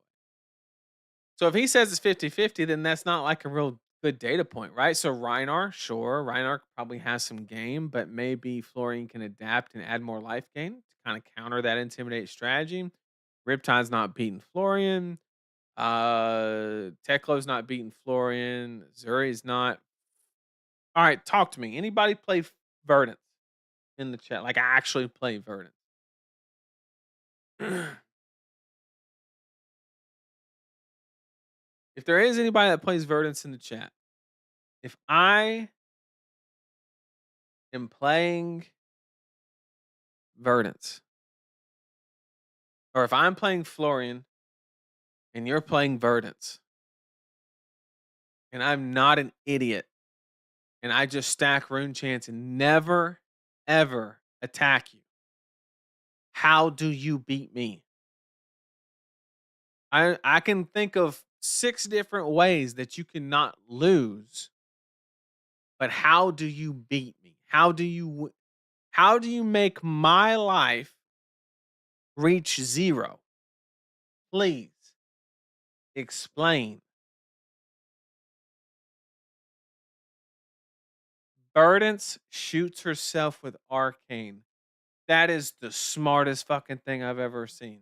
So if he says it's 50-50, then that's not like a real good data point, right? So Reinar, sure, Reinar probably has some game, but maybe Florian can adapt and add more life gain to kind of counter that intimidate strategy. Riptide's not beating Florian. Teklo's not beating Florian. Zuri's not. All right, talk to me. Anybody play Verdant in the chat? Like I actually play Verdant. If there is anybody that plays Verdants in the chat, if I am playing Verdants, or if I'm playing Florian and you're playing Verdants, and I'm not an idiot, and I just stack rune chance and never ever attack you, how do you beat me? I can think of 6 different ways that you cannot lose, but how do you beat me? How do you make my life reach 0? Please explain. Verdance shoots herself with arcane. That is the smartest fucking thing I've ever seen.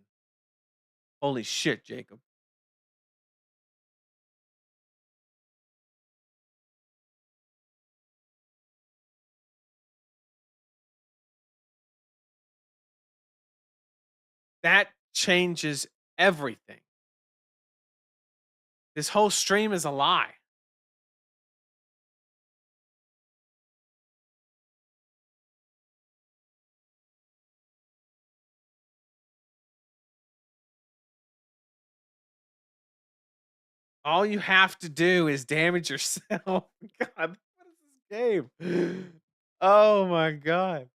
Holy shit, Jacob. That changes everything. This whole stream is a lie. All you have to do is damage yourself. God, what is this game? Oh my god.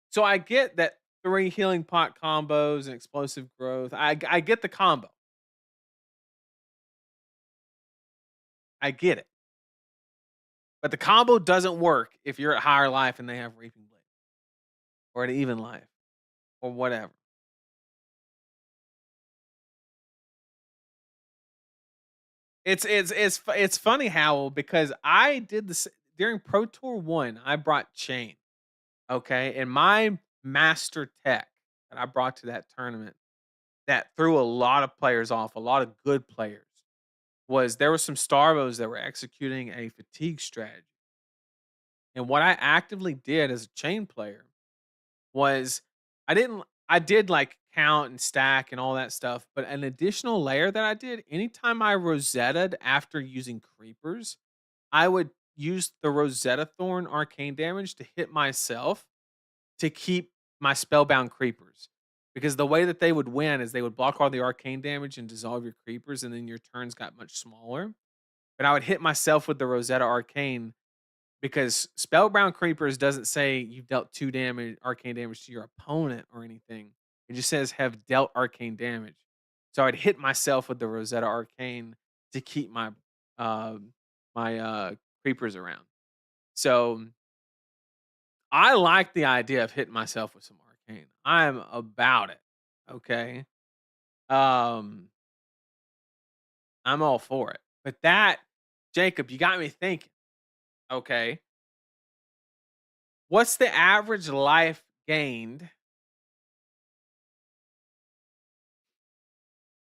So I get that 3 healing pot combos and explosive growth. I get the combo. I get it. But the combo doesn't work if you're at higher life and they have Reaping Blade or at even life or whatever. It's funny how because I did this during Pro Tour 1, I brought Chain. Okay? And my master tech that I brought to that tournament that threw a lot of players off, a lot of good players, was there were some Starvos that were executing a fatigue strategy. And what I actively did as a chain player was I did like count and stack and all that stuff, but an additional layer that I did anytime I Rosetta'd after using creepers, I would use the Rosetta Thorn arcane damage to hit myself to keep my spellbound creepers. because the way that they would win is they would block all the arcane damage and dissolve your creepers, and then your turns got much smaller. But I would hit myself with the Rosetta Arcane because Spellbound Creepers doesn't say you've dealt 2 damage arcane damage to your opponent or anything. It just says have dealt arcane damage. So I'd hit myself with the Rosetta Arcane to keep um my creepers around. So I like the idea of hitting myself with some arcane. I'm about it. Okay. Um, I'm all for it. But that, Jacob, you got me thinking. Okay. What's the average life gained?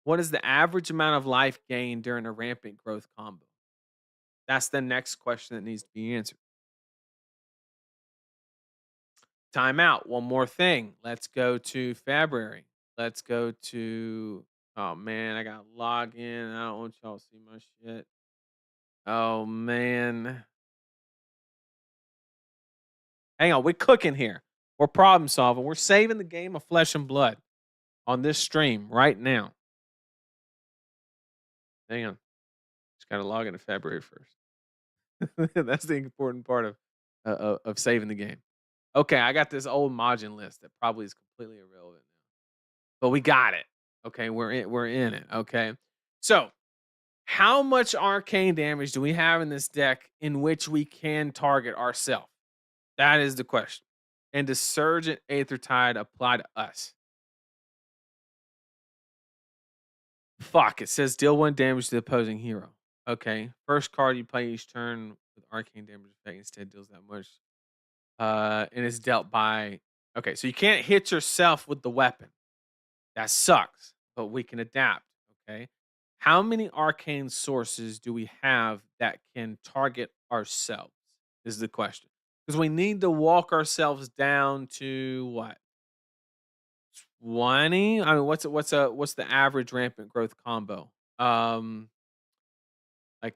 What is the average amount of life gained during a rampant growth combo? That's the next question that needs to be answered. Time out. One more thing. Let's go to February. Let's go to, oh man, I got to log in. I don't want y'all to see my shit. Oh man. Hang on. We're cooking here. We're problem solving. We're saving the game of flesh and blood on this stream right now. Hang on. Just got to log into February 1st. That's the important part of saving the game. Okay, I got this old Majin list that probably is completely irrelevant now, but we got it. Okay, we're in it. Okay, so how much arcane damage do we have in this deck in which we can target ourselves? That is the question. And does Surge and Aethertide apply to us? Fuck, it says deal 1 damage to the opposing hero. Okay, first card you play each turn with arcane damage effect instead deals that much. And it's dealt by. Okay, so you can't hit yourself with the weapon. That sucks, but we can adapt. Okay. How many arcane sources do we have that can target ourselves? Is the question. Because we need to walk ourselves down to what? 20? I mean, what's the average rampant growth combo? Um, like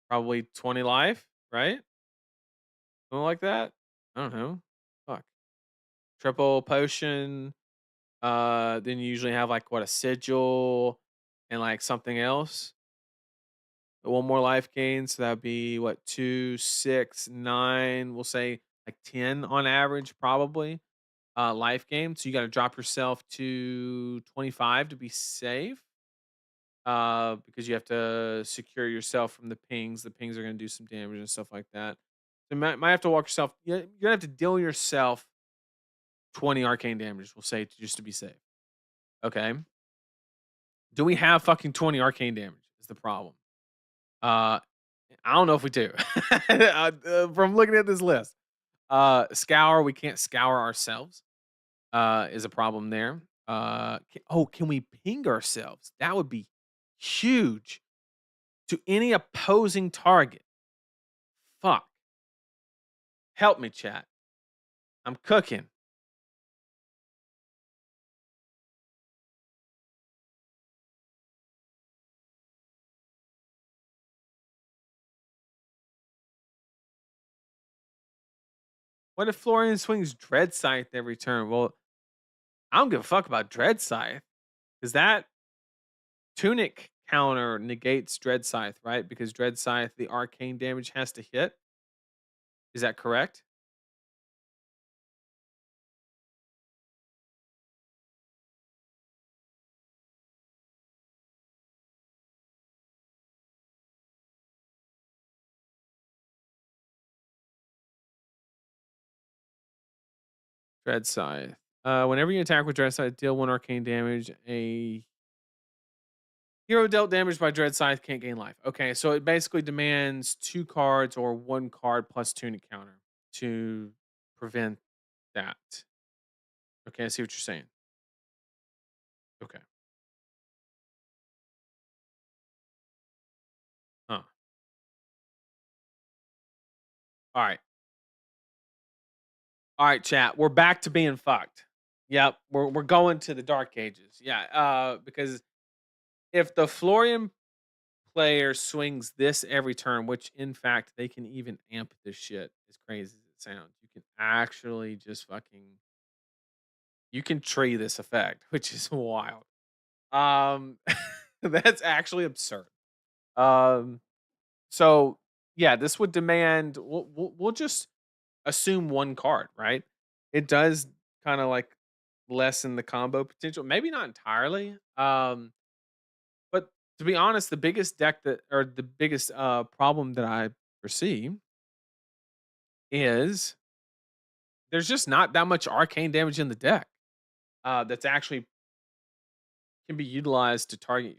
probably 20 life, right? Something like that. I don't know. Fuck. Triple potion. Then you usually have like what, a sigil and like something else. One more life gain, so that'd be what, 2, 6, 9. We'll say like 10 on average, probably. Life gain. So you got to drop yourself to 25 to be safe. Because you have to secure yourself from the pings. The pings are going to do some damage and stuff like that. So you might have to walk yourself. You're gonna have to deal yourself 20 arcane damage. We'll say just to be safe. Okay. Do we have fucking 20 arcane damage? Is the problem. Uh, I don't know if we do. From looking at this list, scour, we can't scour ourselves. Is a problem there. Can we ping ourselves? That would be huge to any opposing target. Fuck. Help me, chat. I'm cooking. What if Florian swings Dread Scythe every turn? Well, I don't give a fuck about Dread Scythe because that Tunic counter negates Dread Scythe, right? Because Dread Scythe, the arcane damage has to hit. Is that correct? Dread Scythe. Whenever you attack with Dread Scythe, deal 1 arcane damage. A hero dealt damage by Dread Scythe can't gain life. Okay, so it basically demands 2 cards or 1 card plus Tunic counter to prevent that. Okay, I see what you're saying. Okay. Huh. All right. All right, chat. We're back to being fucked. Yep, we're going to the dark ages. Yeah, because if the Florian player swings this every turn, which in fact they can even amp this shit as crazy as it sounds. You can actually just fucking You can tree this effect, which is wild. Um, that's actually absurd. Um, so yeah, this would demand. We'll just assume one card, right? It does kind of like lessen the combo potential. Maybe not entirely. But to be honest, the biggest deck that or the biggest problem that I foresee is there's just not that much arcane damage in the deck that's actually can be utilized to target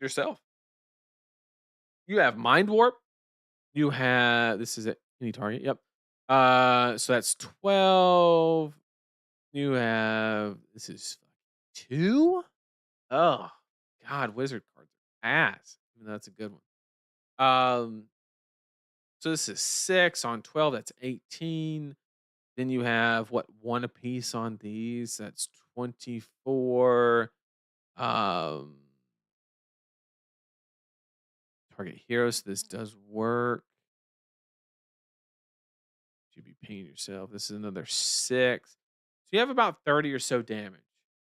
yourself. You have Mind Warp. You have this is it. Any target. Yep. So that's 12. You have this is 2. Oh God, wizard cards are ass. Even though that's a good one. So this is 6 on 12. That's 18. Then you have what one apiece on these. That's 24. Um, target heroes. This does work. You'd be paying yourself. This is another 6. So you have about 30 or so damage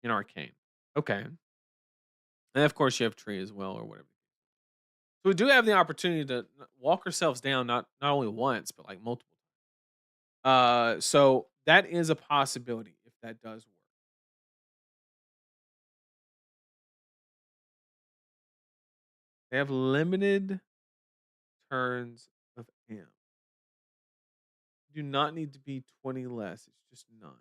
in arcane. Okay. And of course you have tree as well or whatever. So we do have the opportunity to walk ourselves down not only once but like multiple. So that is a possibility if that does work. They have limited turns of amp. You do not need to be 20 less. It's just 9.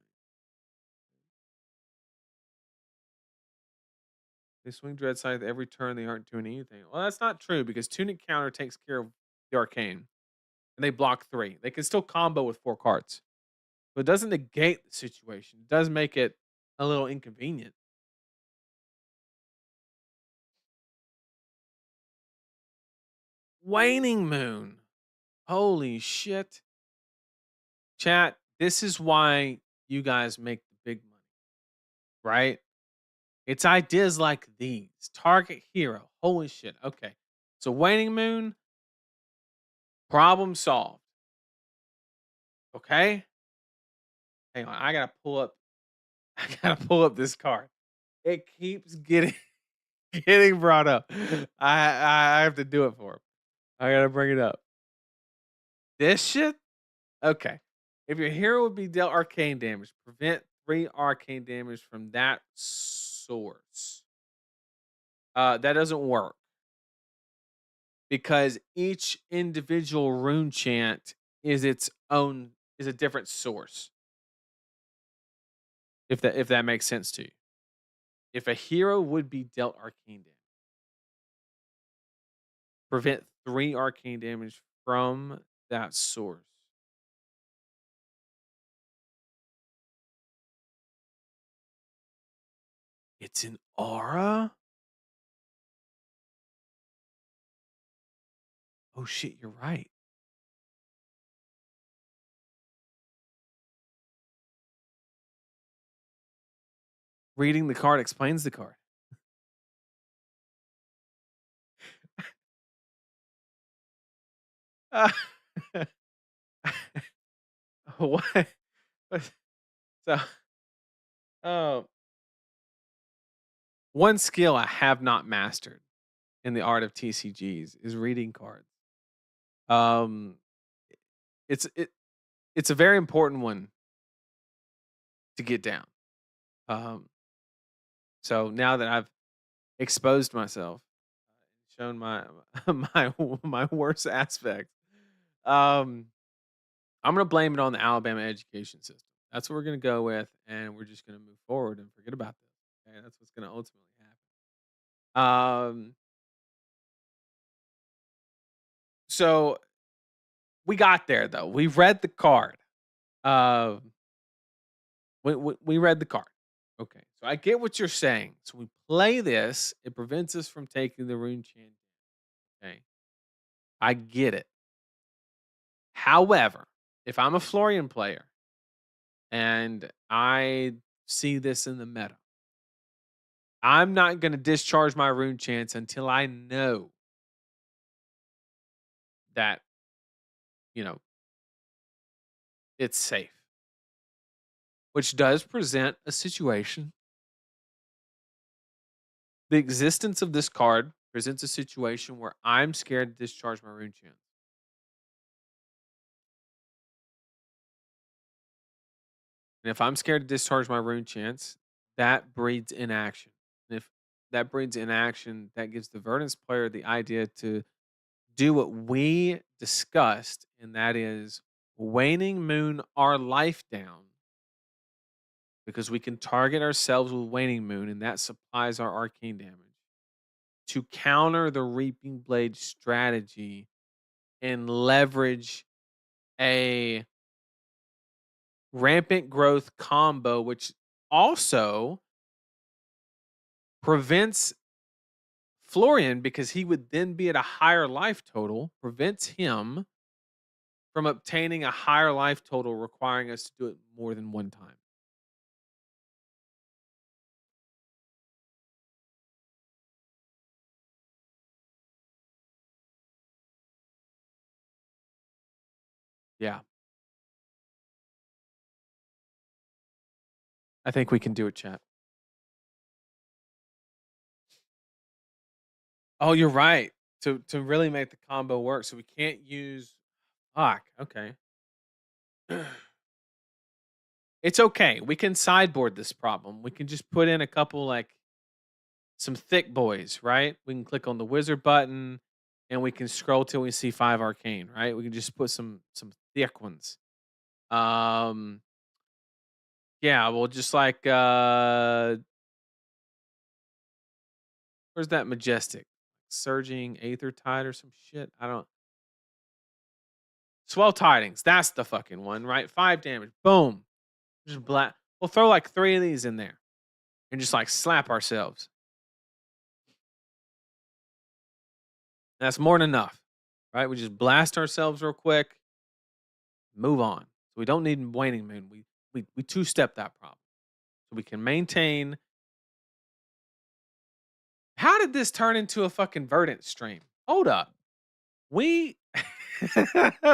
They swing Dread Scythe every turn. They aren't doing anything. Well, that's not true because Tunic Counter takes care of the arcane, and they block 3. They can still combo with 4 cards, but it doesn't negate the situation. It does make it a little inconvenient. Waning Moon. Holy shit. Chat, this is why you guys make the big money, right? It's ideas like these. Target hero. Holy shit. Okay. So Waning Moon, problem solved. Okay? Hang on. I gotta pull up. I gotta pull up this card. It keeps getting getting brought up. I have to do it for him. I gotta bring it up. This shit? Okay. If your hero would be dealt arcane damage, prevent 3 arcane damage from that source. That doesn't work because each individual rune chant is its own is a different source. If that makes sense to you. If a hero would be dealt arcane damage, prevent 3 arcane damage from that source. It's an aura? Oh shit, you're right. Reading the card explains the card. Uh, what? So, oh, one skill I have not mastered in the art of TCGs is reading cards. Um, it's it it's a very important one to get down. Um, so now that I've exposed myself, shown my worst aspects, um, I'm gonna blame it on the Alabama education system. That's what we're gonna go with, and we're just gonna move forward and forget about this. Okay, that's what's gonna ultimately happen. So we got there though. We read the card. Um, we read the card. Okay, so I get what you're saying. So we play this. It prevents us from taking the rune chant. Okay, I get it. However, if I'm a Florian player and I see this in the meta, I'm not going to discharge my rune chance until I know that you know it's safe. which does present a situation. The existence of this card presents a situation where I'm scared to discharge my rune chance. And if I'm scared to discharge my rune chance, that breeds inaction. And if that breeds inaction, that gives the Verdance player the idea to do what we discussed, and that is waning moon our life down because we can target ourselves with waning moon, and that supplies our arcane damage to counter the reaping blade strategy and leverage a rampant growth combo, which also prevents Florian, because he would then be at a higher life total, prevents him from obtaining a higher life total, requiring us to do it more than one time. Yeah, I think we can do it, chat. Oh, you're right. To really make the combo work, so we can't use. Fuck. Okay. It's okay. We can sideboard this problem. We can just put in a couple like some thick boys, right? We can click on the wizard button and we can scroll till we see 5 arcane, right? We can just put some thick ones. Um yeah, well just like where's that majestic? Surging Aether Tide or some shit? I don't. Swell Tidings, that's the fucking one, right? 5 damage. Boom. Just black. We'll throw like 3 of these in there and just like slap ourselves. That's more than enough, right? We just blast ourselves real quick, move on. So we don't need waning moon. We two-step that problem. So we can maintain. How did this turn into a fucking Verdant stream? Hold up. We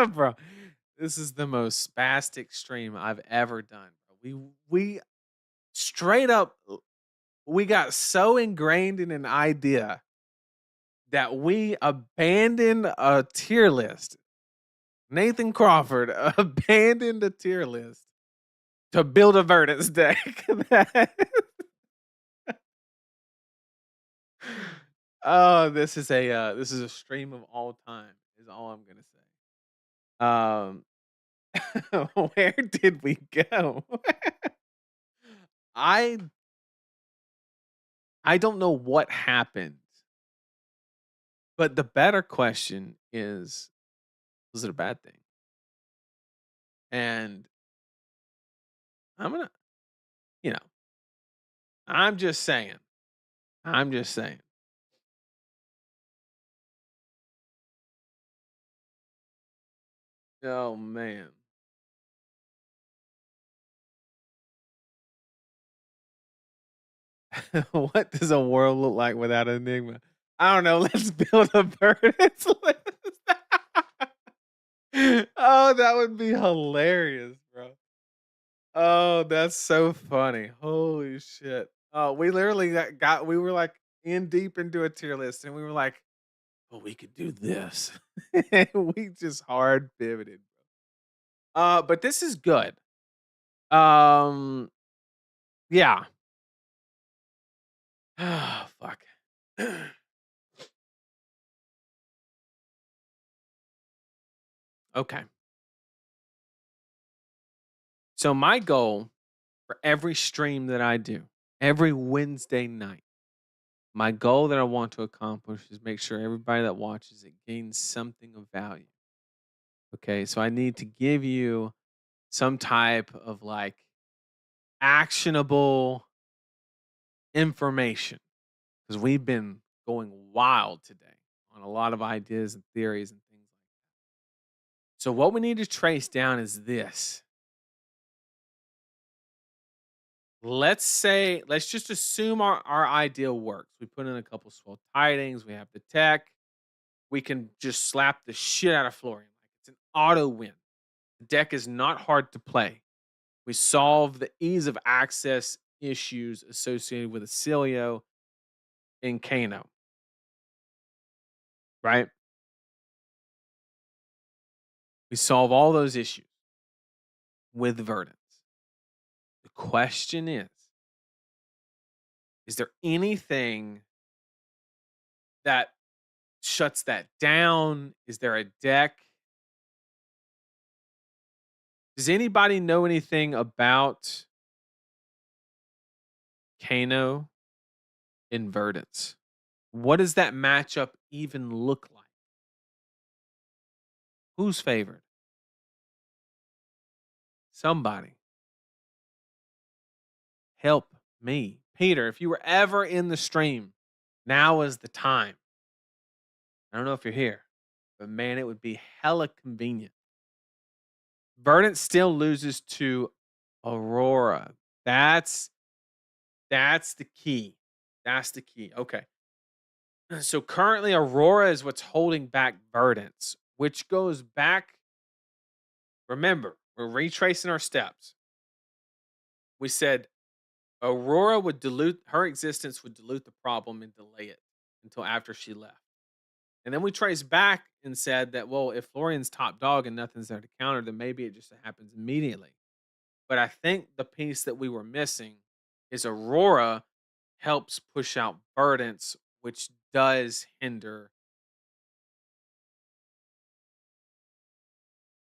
bro, this is the most spastic stream I've ever done. We straight up we got so ingrained in an idea that we abandoned a tier list. Nathan Crawford abandoned a tier list to build a Verdance deck. Oh, this is a stream of all time. Is all I'm gonna say. Where did we go? I I don't know what happened, but the better question is, was it a bad thing? And I'm gonna, you know, I'm just saying. I'm just saying. Oh man. What does a world look like without Enigma? I don't know. Let's build a Verdance list. Oh, that would be hilarious, bro. Oh, that's so funny. Holy shit. Oh, we literally we were like in deep into a tier list and we were like, oh, we could do this. And we just hard pivoted. But this is good. Um, yeah. Oh, fuck. Okay. So my goal for every stream that I do, every Wednesday night, my goal that I want to accomplish is make sure everybody that watches it gains something of value. Okay, so I need to give you some type of like actionable information because we've been going wild today on a lot of ideas and theories and things like that. So, what we need to trace down is this. Let's just assume our idea works. We put in a couple swell tidings, we have the tech, we can just slap the shit out of Florian. Like it's an auto win. The deck is not hard to play. We solve the ease of access issues associated with Acilio and Kano, right? We solve all those issues with Verdance. The question is there anything that shuts that down? Is there a deck? Does anybody know anything about Kano and Verdance? What does that matchup even look like? Who's favored? Somebody help me. Peter, if you were ever in the stream, now is the time. I don't know if you're here, but man, it would be hella convenient. Verdant still loses to Aurora. That's the key. That's the key. Okay. So currently Aurora is what's holding back Verdance, which goes back. Remember, we're retracing our steps. We said Aurora would dilute her existence, would dilute the problem and delay it until after she left. And then we traced back and said that, well, if Florian's top dog and nothing's there to counter, then maybe it just happens immediately. But I think the piece that we were missing is Aurora helps push out Verdance, which does hinder.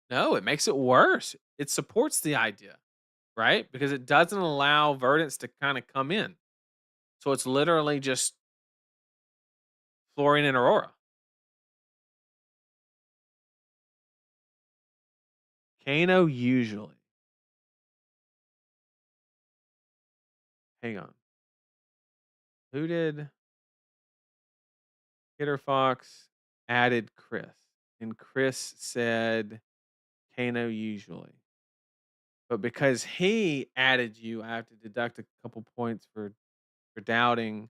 No, it makes it worse. It supports the idea, right? Because it doesn't allow Verdance to kind of come in. So it's literally just Florian and Aurora. Kano usually. Hang on. Who did Hitter Fox added Chris? And Chris said Kano usually. But because he added you, I have to deduct a couple points for doubting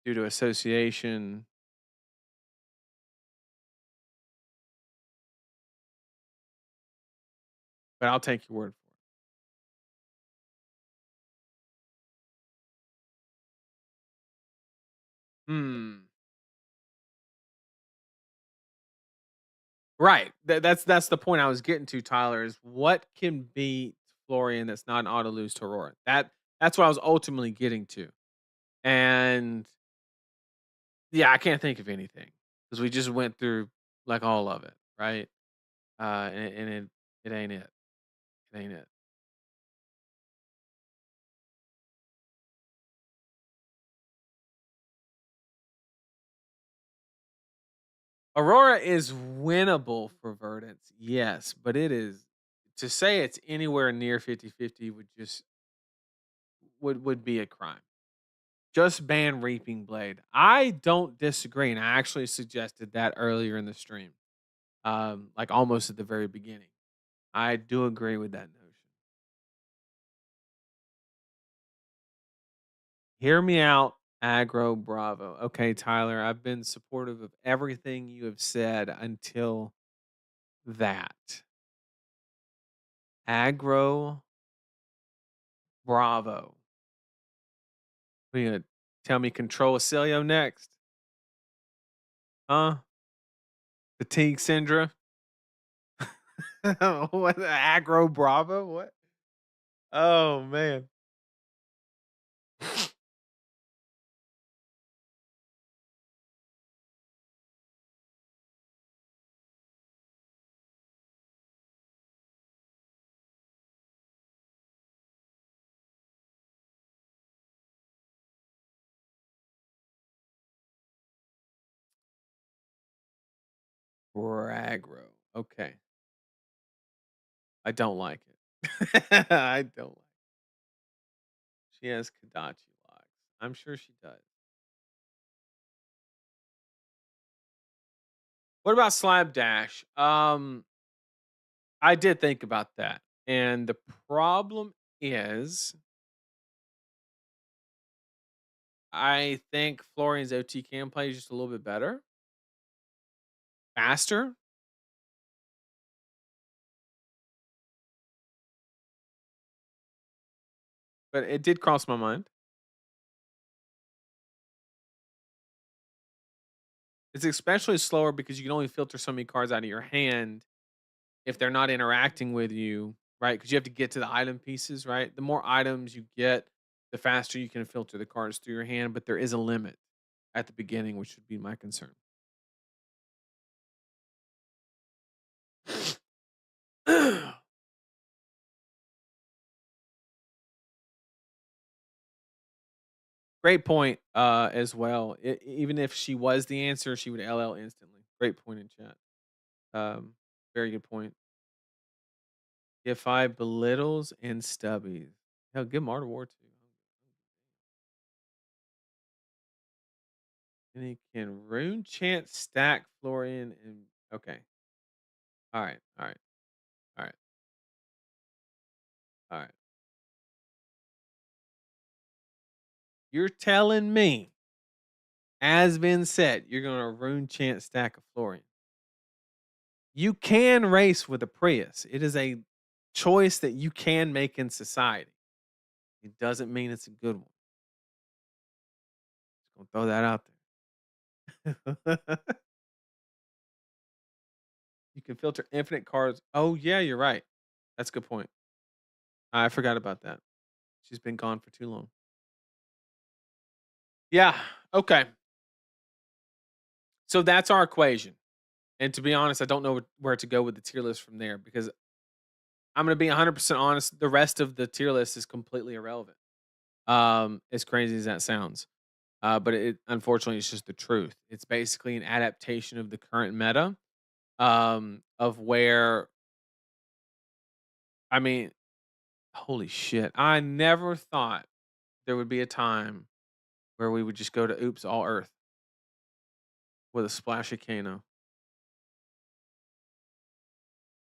due to association. But I'll take your word for it. Hmm. Right. That's the point I was getting to, Tyler, is what can beat Florian that's not an auto lose to Aurora? That's what I was ultimately getting to. And yeah, I can't think of anything because we just went through like all of it, right? And it ain't it. It ain't it. Aurora is winnable for Verdance, yes, but it is to say it's anywhere near 50-50 would just would be a crime. Just ban Reaping Blade. I don't disagree, and I actually suggested that earlier in the stream, like almost at the very beginning. I do agree with that notion. Hear me out, Aggro Bravo. Okay, Tyler, I've been supportive of everything you have said until that. Aggro Bravo. What are you gonna tell me control Acilio next? Huh? Fatigue syndrome? What aggro Bravo? What? Oh man. Aggro. Okay. I don't like it. I don't like it. She has Kadachi locks. I'm sure she does. What about Slapdash? I did think about that. And the problem is I think Florian's OT can play just a little bit better, faster. but it did cross my mind. It's especially slower because you can only filter so many cards out of your hand if they're not interacting with you, right? Because you have to get to the item pieces, right? The more items you get, the faster you can filter the cards through your hand, but there is a limit at the beginning, which would be my concern. Great point, as well. Even if she was the answer, she would LL instantly. Great point in chat. Um, Very good point. If I belittles and stubbies, hell, give them Art of War too. And he can rune chant stack Florian and okay. All right, all right, all right, all right. You're telling me, as been said, you're gonna rune chant stack a Florian. You can race with a Prius. It is a choice that you can make in society. It doesn't mean it's a good one. Just gonna throw that out there. You can filter infinite cards. Oh yeah, you're right. That's a good point. I forgot about that. She's been gone for too long. Yeah. Okay. So that's our equation. And to be honest, I don't know where to go with the tier list from there because I'm going to be 100% honest. The rest of the tier list is completely irrelevant. As crazy as that sounds. But it unfortunately it's just the truth. It's basically an adaptation of the current meta. Of where I mean, holy shit. I never thought there would be a time where we would just go to oops all earth with a splash of Kano.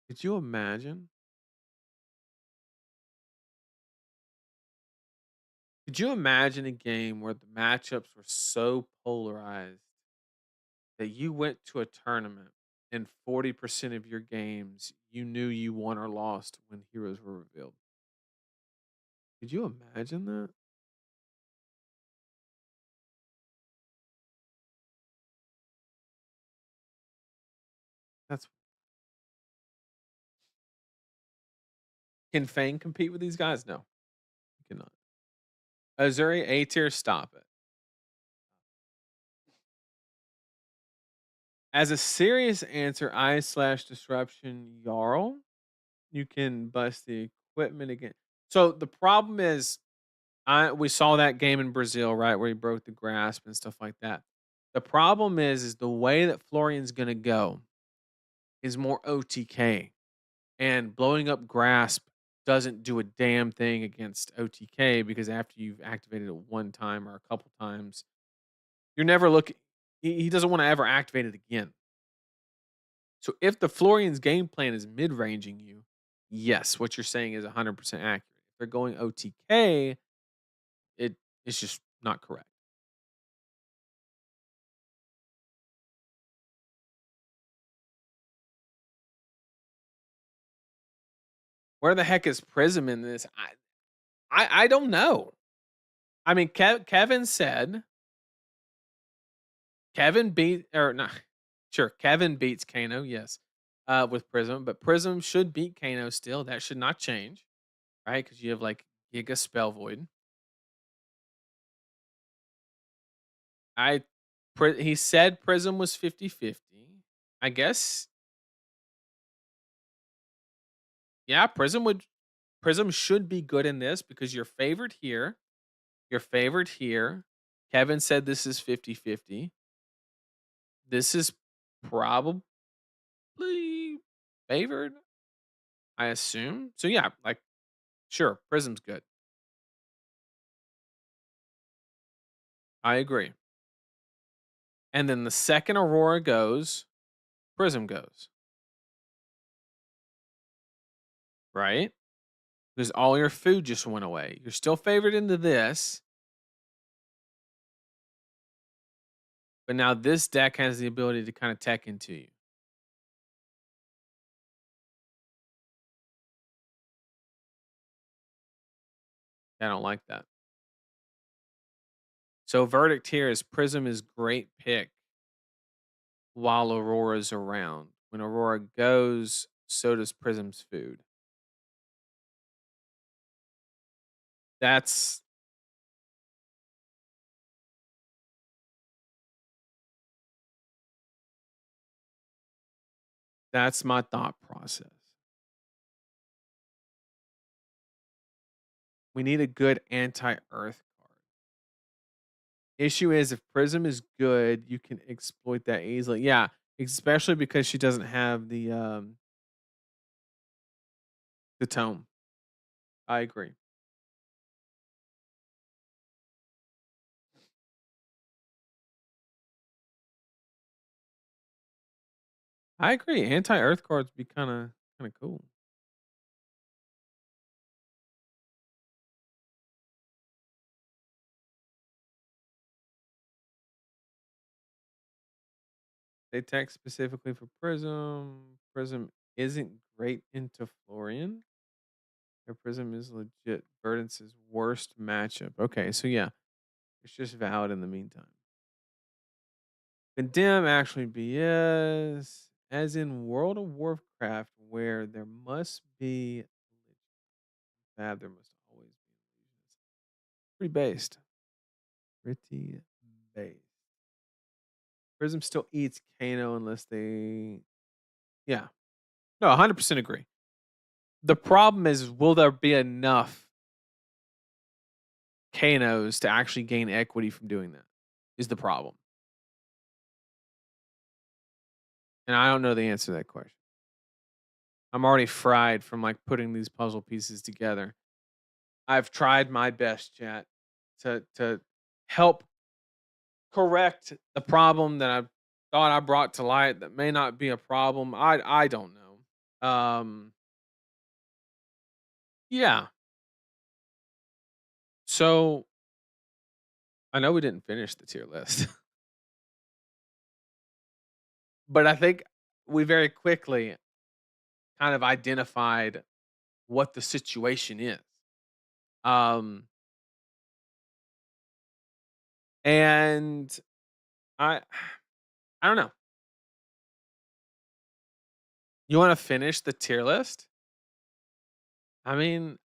Could you imagine? Could you imagine a game where the matchups were so polarized that you went to a tournament and 40% of your games you knew you won or lost when heroes were revealed? Could you imagine that? That's Can Fang compete with these guys? No, he cannot. Azuri A tier, stop it. As a serious answer, I slash disruption Jarl. You can bust the equipment again. So the problem is, I we saw that game in Brazil, right, where he broke the grasp and stuff like that. The problem is the way that Florian's gonna go is more OTK, and blowing up grasp doesn't do a damn thing against OTK because after you've activated it one time or a couple times, you're never looking. He doesn't want to ever activate it again. So if the Florian's game plan is mid ranging you, yes, what you're saying is 100% accurate. If they're going OTK, it it's just not correct. Where the heck is Prism in this? I don't know. I mean, Kevin said Kevin beat or not. Sure, Kevin beats Kano, yes, with Prism, but Prism should beat Kano still. That should not change, right? Because you have like Giga Spell Void. I he said Prism was 50-50. I guess yeah, Prism should be good in this because you're favored here. You're favored here. Kevin said this is 50-50. This is probably favored, I assume. So yeah, like sure, Prism's good. I agree. And then the second Aurora goes, Prism goes, right? Because all your food just went away. You're still favored into this, but now this deck has the ability to kind of tech into you. I don't like that. So verdict here is Prism is great pick while Aurora's around. When Aurora goes, so does Prism's food. That's that's my thought process. We need a good anti-Earth card. Issue is if Prism is good, you can exploit that easily. Yeah, especially because she doesn't have the tome. I agree. I agree. Anti-Earth cards be kind of cool. They text specifically for Prism. Prism isn't great into Florian. Their Prism is legit Verdance's worst matchup. Okay, so yeah, it's just valid in the meantime. Condemn actually BS. As in World of Warcraft, where there must be fab, there must always be illusions. Pretty based. Pretty based. Prism still eats Kano unless they. Yeah. No, 100% agree. The problem is, will there be enough Kanos to actually gain equity from doing that? Is the problem. And I don't know the answer to that question. I'm already fried from like putting these puzzle pieces together. I've tried my best, chat, to help correct the problem that I thought I brought to light that may not be a problem. I don't know. Yeah. So I know we didn't finish the tier list, but I think we very quickly kind of identified what the situation is. Um, and I I don't know. You want to finish the tier list? I mean,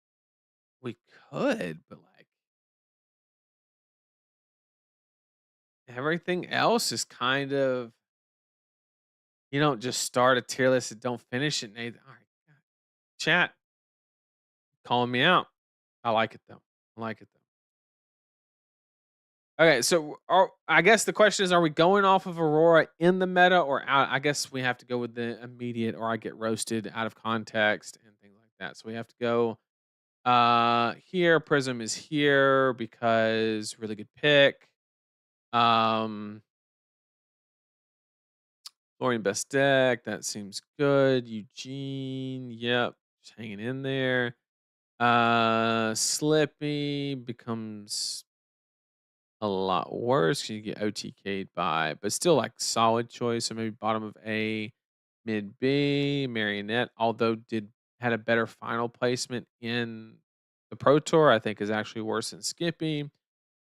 we could, but like everything else is kind of you don't just start a tier list and don't finish it, Nathan. All right, chat calling me out. I like it though. I like it though. Okay, so I guess the question is, are we going off of Aurora in the meta or out? I guess we have to go with the immediate, or I get roasted out of context and things like that. So we have to go here. Prism is here because really good pick. Um, Lorian best deck. That seems good. Eugene, yep, just hanging in there. Slippy becomes a lot worse 'cause you get OTK'd by, but still like solid choice. So maybe bottom of A, mid B, Marionette, although did had a better final placement in the Pro Tour, I think is actually worse than Skippy.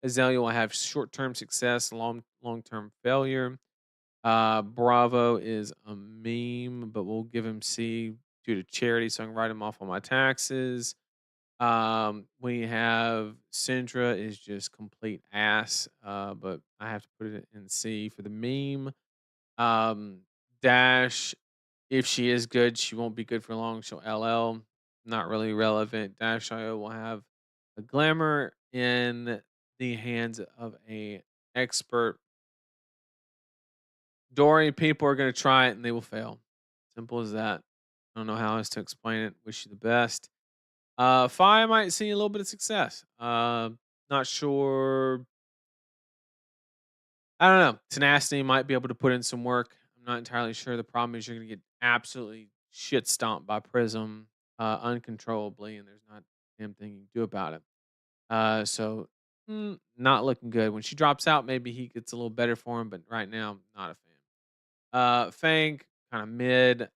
Azalea will have short term success, long term failure. Bravo is a meme, but we'll give him C due to charity, so I can write him off on my taxes. We have Syndra is just complete ass, but I have to put it in C for the meme. Um, Dash, if she is good, she won't be good for long. She'll LL, not really relevant. Dash IO will have a glamour in the hands of a expert. Dory, people are going to try it and they will fail. Simple as that. I don't know how else to explain it. Wish you the best. Fi might see a little bit of success. Not sure. I don't know. Tenacity might be able to put in some work. I'm not entirely sure. The problem is you're going to get absolutely shit stomped by Prism uncontrollably, and there's not a damn thing you can do about it. Not looking good. When she drops out, maybe he gets a little better for him, but right now, not a fan. Fang, kind of mid.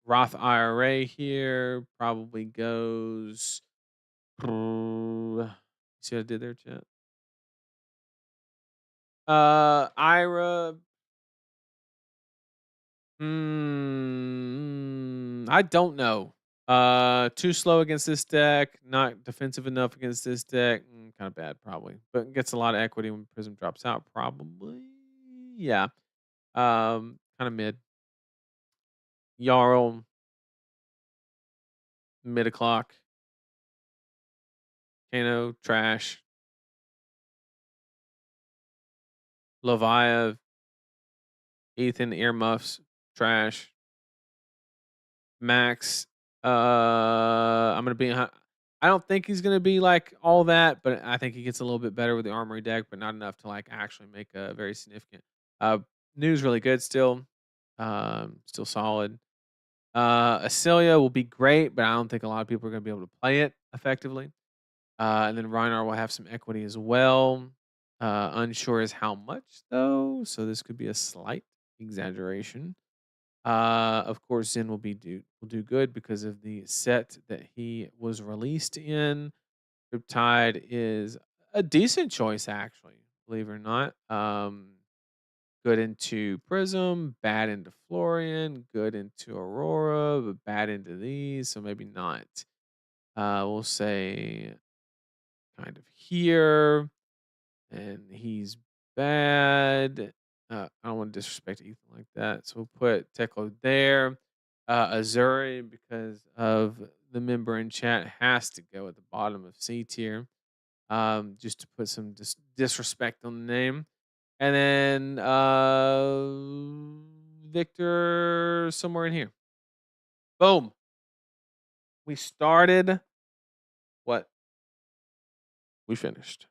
Roth IRA here probably goes See what I did there, chat? Ira. I don't know. Too slow against this deck. Not defensive enough against this deck. Kind of bad, probably. But gets a lot of equity when Prism drops out. Probably. Yeah. Kind of mid. Jarl, mid o'clock. Kano, trash. Leviath, Ethan, earmuffs, trash. Max, I'm gonna be. I don't think he's gonna be like all that, but I think he gets a little bit better with the armory deck, but not enough to like actually make a very significant. Uh, News really good still, still solid. Acelia will be great, but I don't think a lot of people are gonna be able to play it effectively. And then Reinar will have some equity as well. Unsure as how much though, so this could be a slight exaggeration. Of course, Zen will do good because of the set that he was released in. Riptide is a decent choice, actually, believe it or not. Good into Prism, bad into Florian, good into Aurora, but bad into these, so maybe not. We'll say kind of here, and he's bad. I don't want to disrespect Ethan like that, so we'll put Teklo there. Azuri, because of the member in chat, has to go at the bottom of C tier, just to put some disrespect on the name. And then Victor somewhere in here. Boom. We started. What? We finished.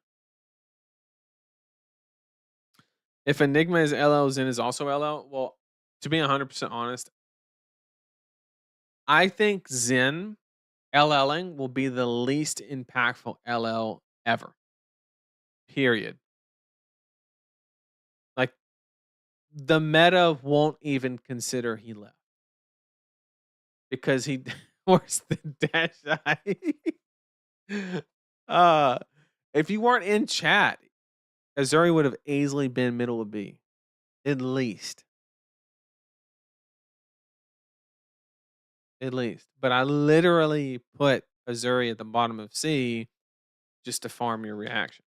If Enigma is LL, Zen is also LL. Well, to be 100% honest, I think Zen LLing will be the least impactful LL ever. Period. Like the meta won't even consider he left because he where's the dash eye? uh if you weren't in chat, Azuri would have easily been middle of B. At least. At least. But I literally put Azuri at the bottom of C just to farm your reaction.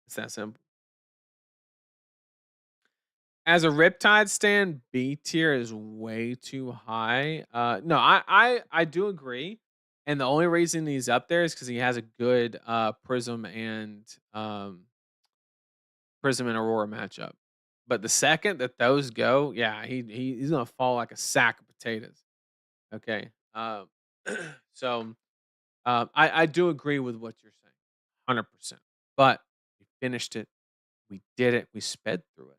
It's that simple. As a Riptide stand, B tier is way too high. No, I do agree, and the only reason he's up there is because he has a good Prism and Aurora matchup. But the second that those go, yeah, he's gonna fall like a sack of potatoes. Okay, so I do agree with what you're saying, 100%. But we finished it, we did it, we sped through it.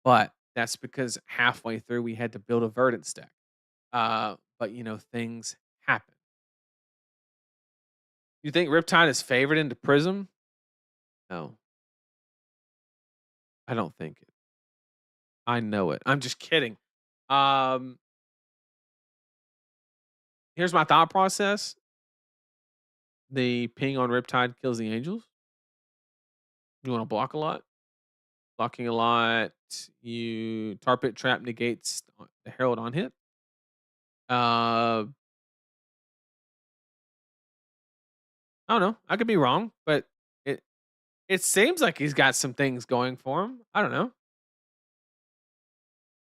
But that's because halfway through we had to build a verdant deck. But things happen. You think Riptide is favored into Prism? No, I don't think it. I know it. I'm just kidding. Um, Here's my thought process. The ping on Riptide kills the angels. You want to block a lot. Blocking a lot. You Tar Pit Trap negates the Herald on hit. I don't know. I could be wrong, but it seems like he's got some things going for him. I don't know.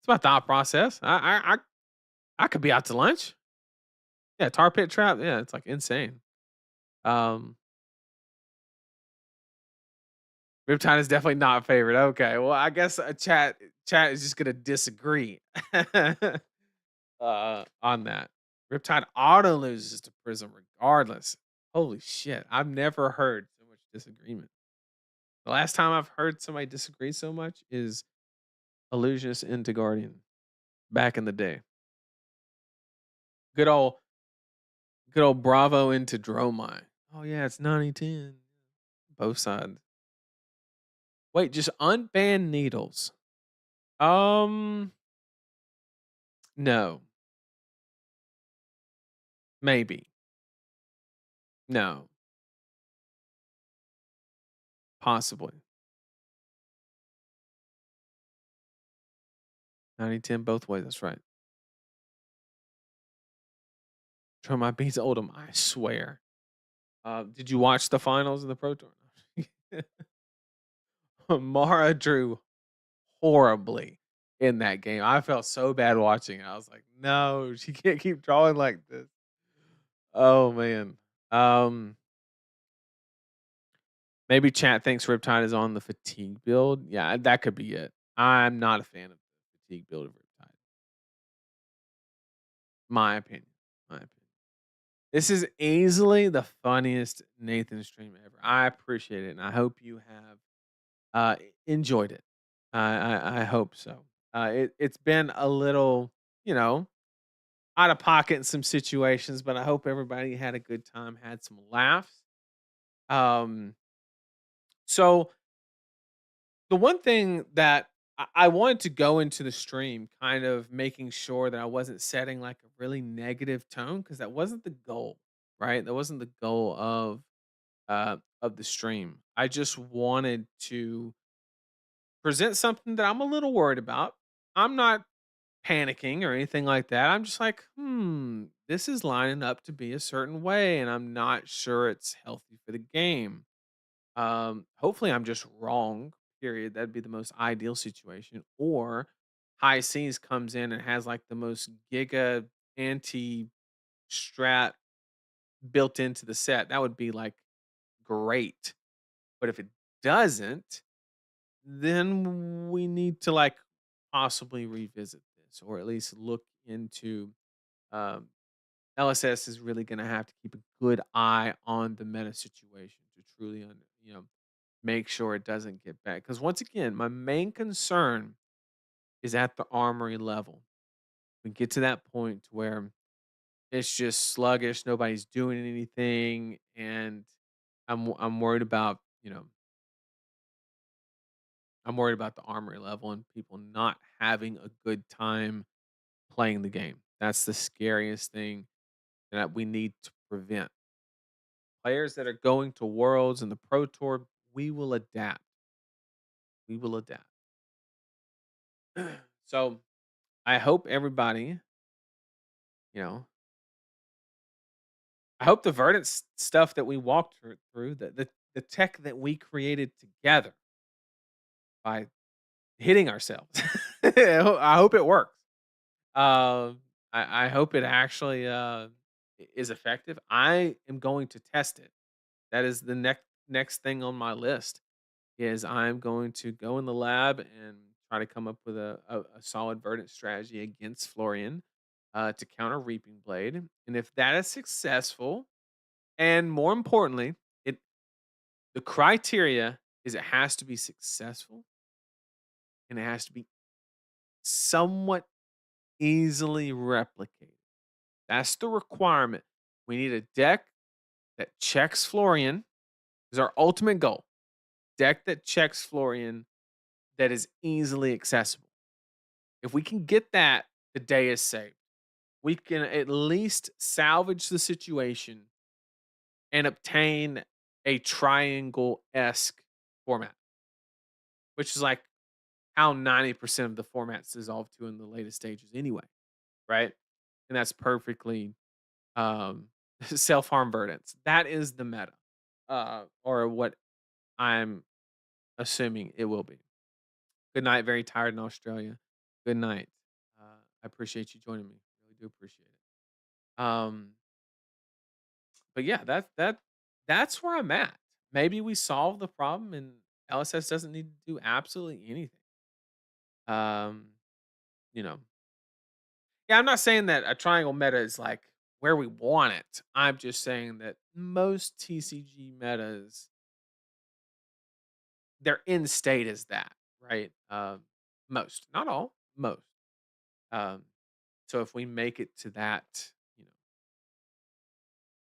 It's my thought process. I could be out to lunch. Yeah, tar pit trap. Yeah, it's like insane. Um, Riptide is definitely not favorite. Okay, well, I guess chat is just gonna disagree on that. Riptide auto loses to Prism regardless. Holy shit! I've never heard so much disagreement. The last time I've heard somebody disagree so much is Illusionist into Guardian back in the day. Good old Good old Bravo into Dromai. Oh yeah, it's 90-10. Both sides. Wait, just unban needles. No. Maybe. No. Possibly. 90-10 both ways, that's right. Try my beats Oldham, I swear. Did you watch the finals of the Pro Tour? Mara drew horribly in that game. I felt so bad watching it. I was like, "No, she can't keep drawing like this." Oh, man. Um, Maybe chat thinks Riptide is on the fatigue build. Yeah, that could be it. I'm not a fan of the fatigue build of Riptide. My opinion. My opinion. This is easily the funniest Nathan stream ever. I appreciate it, and I hope you have enjoyed it. I hope so. It's been a little, you know, out of pocket in some situations, but I hope everybody had a good time, had some laughs. Um, so the one thing that I wanted to go into the stream, kind of making sure that I wasn't setting like a really negative tone, because that wasn't the goal, right? That wasn't the goal of the stream. I just wanted to present something that I'm a little worried about. I'm not panicking or anything like that. I'm just like, this is lining up to be a certain way, and I'm not sure it's healthy for the game. Hopefully I'm just wrong, period. That'd be the most ideal situation. Or High Seas comes in and has like the most giga anti strat built into the set. That would be like great. But if it doesn't, then we need to like possibly revisit this, or at least look into um, LSS is really going to have to keep a good eye on the meta situation to truly make sure it doesn't get bad. Because once again, my main concern is at the armory level. We get to that point where it's just sluggish, nobody's doing anything, and I'm worried about I'm worried about the armory level and people not having a good time playing the game. That's the scariest thing that we need to prevent. Players that are going to Worlds and the Pro Tour, we will adapt. We will adapt. So I hope everybody, you know, I hope the verdant stuff that we walked through, the tech that we created together by hitting ourselves. I hope it works. I hope it actually is effective. I am going to test it. That is the next thing on my list. Is I'm going to go in the lab and try to come up with a solid verdant strategy against Florian to counter Reaping Blade. And if that is successful, and more importantly, it the criteria is it has to be successful and it has to be somewhat easily replicated. That's the requirement. We need a deck that checks Florian is our ultimate goal. Deck that checks Florian that is easily accessible. If we can get that, the day is saved. We can at least salvage the situation and obtain a triangle esque format, which is like how 90% of the formats dissolve to in the latest stages anyway, right? And that's perfectly um, self harm verdants. That is the meta, or what I'm assuming it will be. Good night. Very tired in Australia. Good night. I appreciate you joining me. Really do appreciate it. But yeah, that's where I'm at. Maybe we solve the problem and LSS doesn't need to do absolutely anything. Um, you know. Yeah, I'm not saying that a triangle meta is like where we want it. I'm just saying that most TCG metas, their end state is that, right? Most, not all, most. Um, so if we make it to that, you know,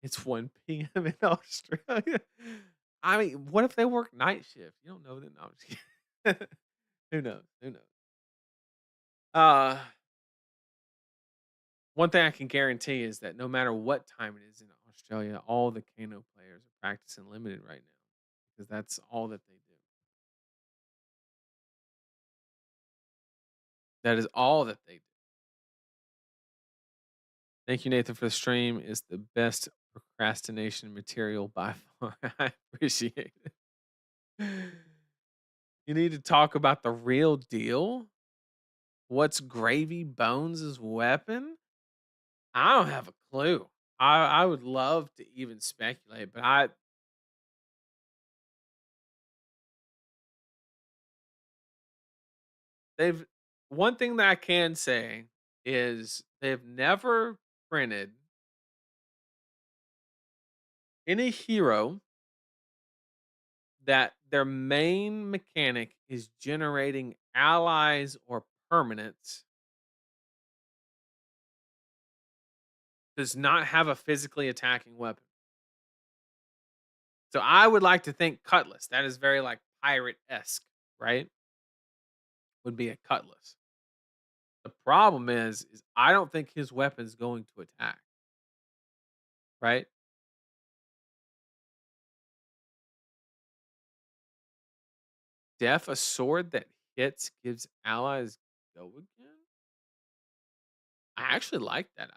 it's 1 p.m. in Australia. I mean, what if they work night shift? You don't know that. No, I'm just kidding. Who knows? Who knows? Uh, One thing I can guarantee is that no matter what time it is in Australia, all the Kano players are practicing limited right now because that's all that they do. That is all that they do. Thank you, Nathan, for the stream. It's the best procrastination material by far. I appreciate it. You need to talk about the real deal. What's Gravy Bones' weapon? I don't have a clue. I would love to even speculate, but they've one thing that I can say is they've never printed any hero that their main mechanic is generating allies or permanents does not have a physically attacking weapon. So I would like to think Cutlass. That is very like pirate-esque, right? Would be a Cutlass. The problem is I don't think his weapon's going to attack, right? Def, a sword that hits gives allies go again? I actually like that idea.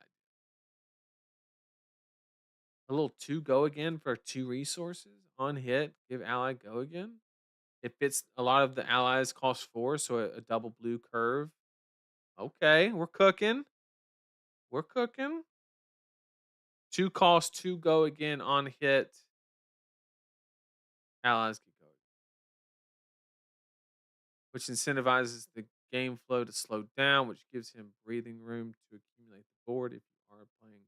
A little 2 go again for 2 resources on hit, give ally go again. It fits a lot of the allies cost 4, so a double blue curve. Okay, we're cooking. We're cooking. 2 cost 2 go again on hit. Allies can go, which incentivizes the game flow to slow down, which gives him breathing room to accumulate the board if you are playing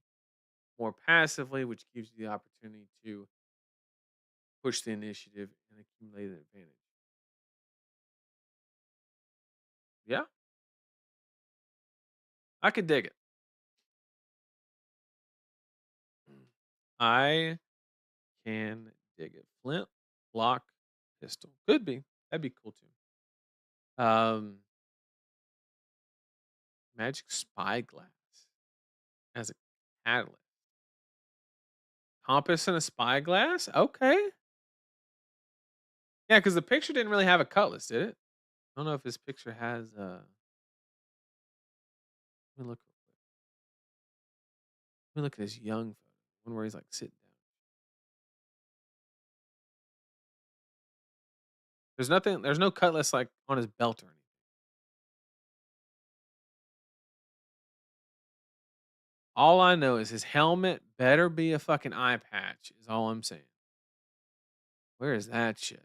more passively, which gives you the opportunity to push the initiative and accumulate an advantage. Yeah, I could dig it. I can dig it. Flint, block, pistol. Could be. That'd be cool too. Um, Magic spyglass as a catalyst. Compass and a spyglass? Okay. Yeah, because the picture didn't really have a cutlass, did it? I don't know if this picture has let me look real quick. Let me look at his young photo. One where he's like sitting down. There's no cutlass like on his belt or anything. All I know is his helmet better be a fucking eye patch, is all I'm saying. Where is that shit?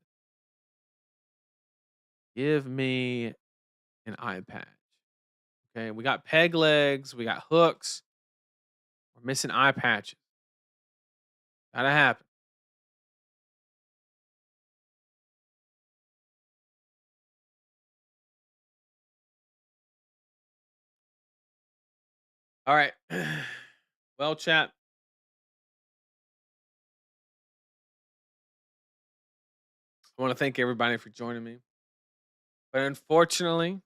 Give me an eye patch. Okay, we got peg legs, we got hooks. We're missing eye patches. Gotta happen. All right. Well, chat, I want to thank everybody for joining me. But unfortunately,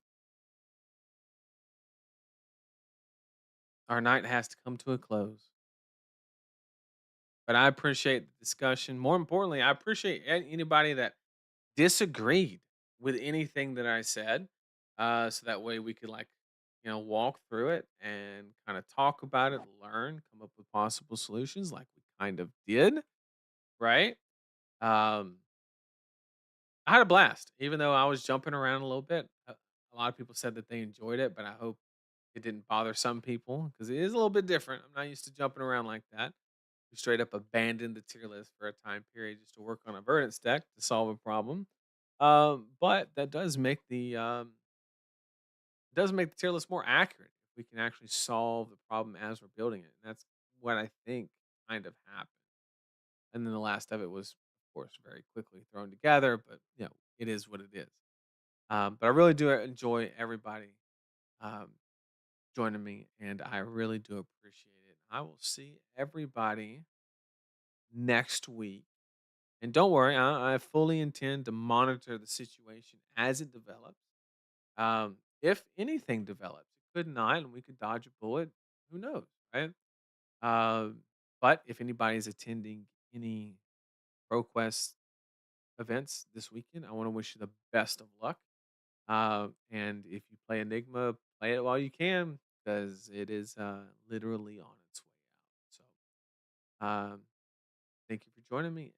our night has to come to a close. But I appreciate the discussion. More importantly, I appreciate anybody that disagreed with anything that I said. So that way we could walk through it and kind of talk about it, learn, come up with possible solutions like we kind of did, right? Um, I had a blast, even though I was jumping around a little bit. A lot of people said that they enjoyed it, but I hope it didn't bother some people because it is a little bit different. I'm not used to jumping around like that. We straight up abandoned the tier list for a time period just to work on a verdant deck to solve a problem. But that does make the tier list more accurate if we can actually solve the problem as we're building it. And that's what I think kind of happened. And then the last of it was, of course, very quickly thrown together, but it is what it is. But I really do enjoy everybody um, joining me, and I really do appreciate it. I will see everybody next week. And don't worry, I fully intend to monitor the situation as it develops. If anything develops, it could not, and we could dodge a bullet. Who knows, right? But if anybody's attending any ProQuest events this weekend, I want to wish you the best of luck. And if you play Enigma, play it while you can because it is literally on its way out. So, um, thank you for joining me.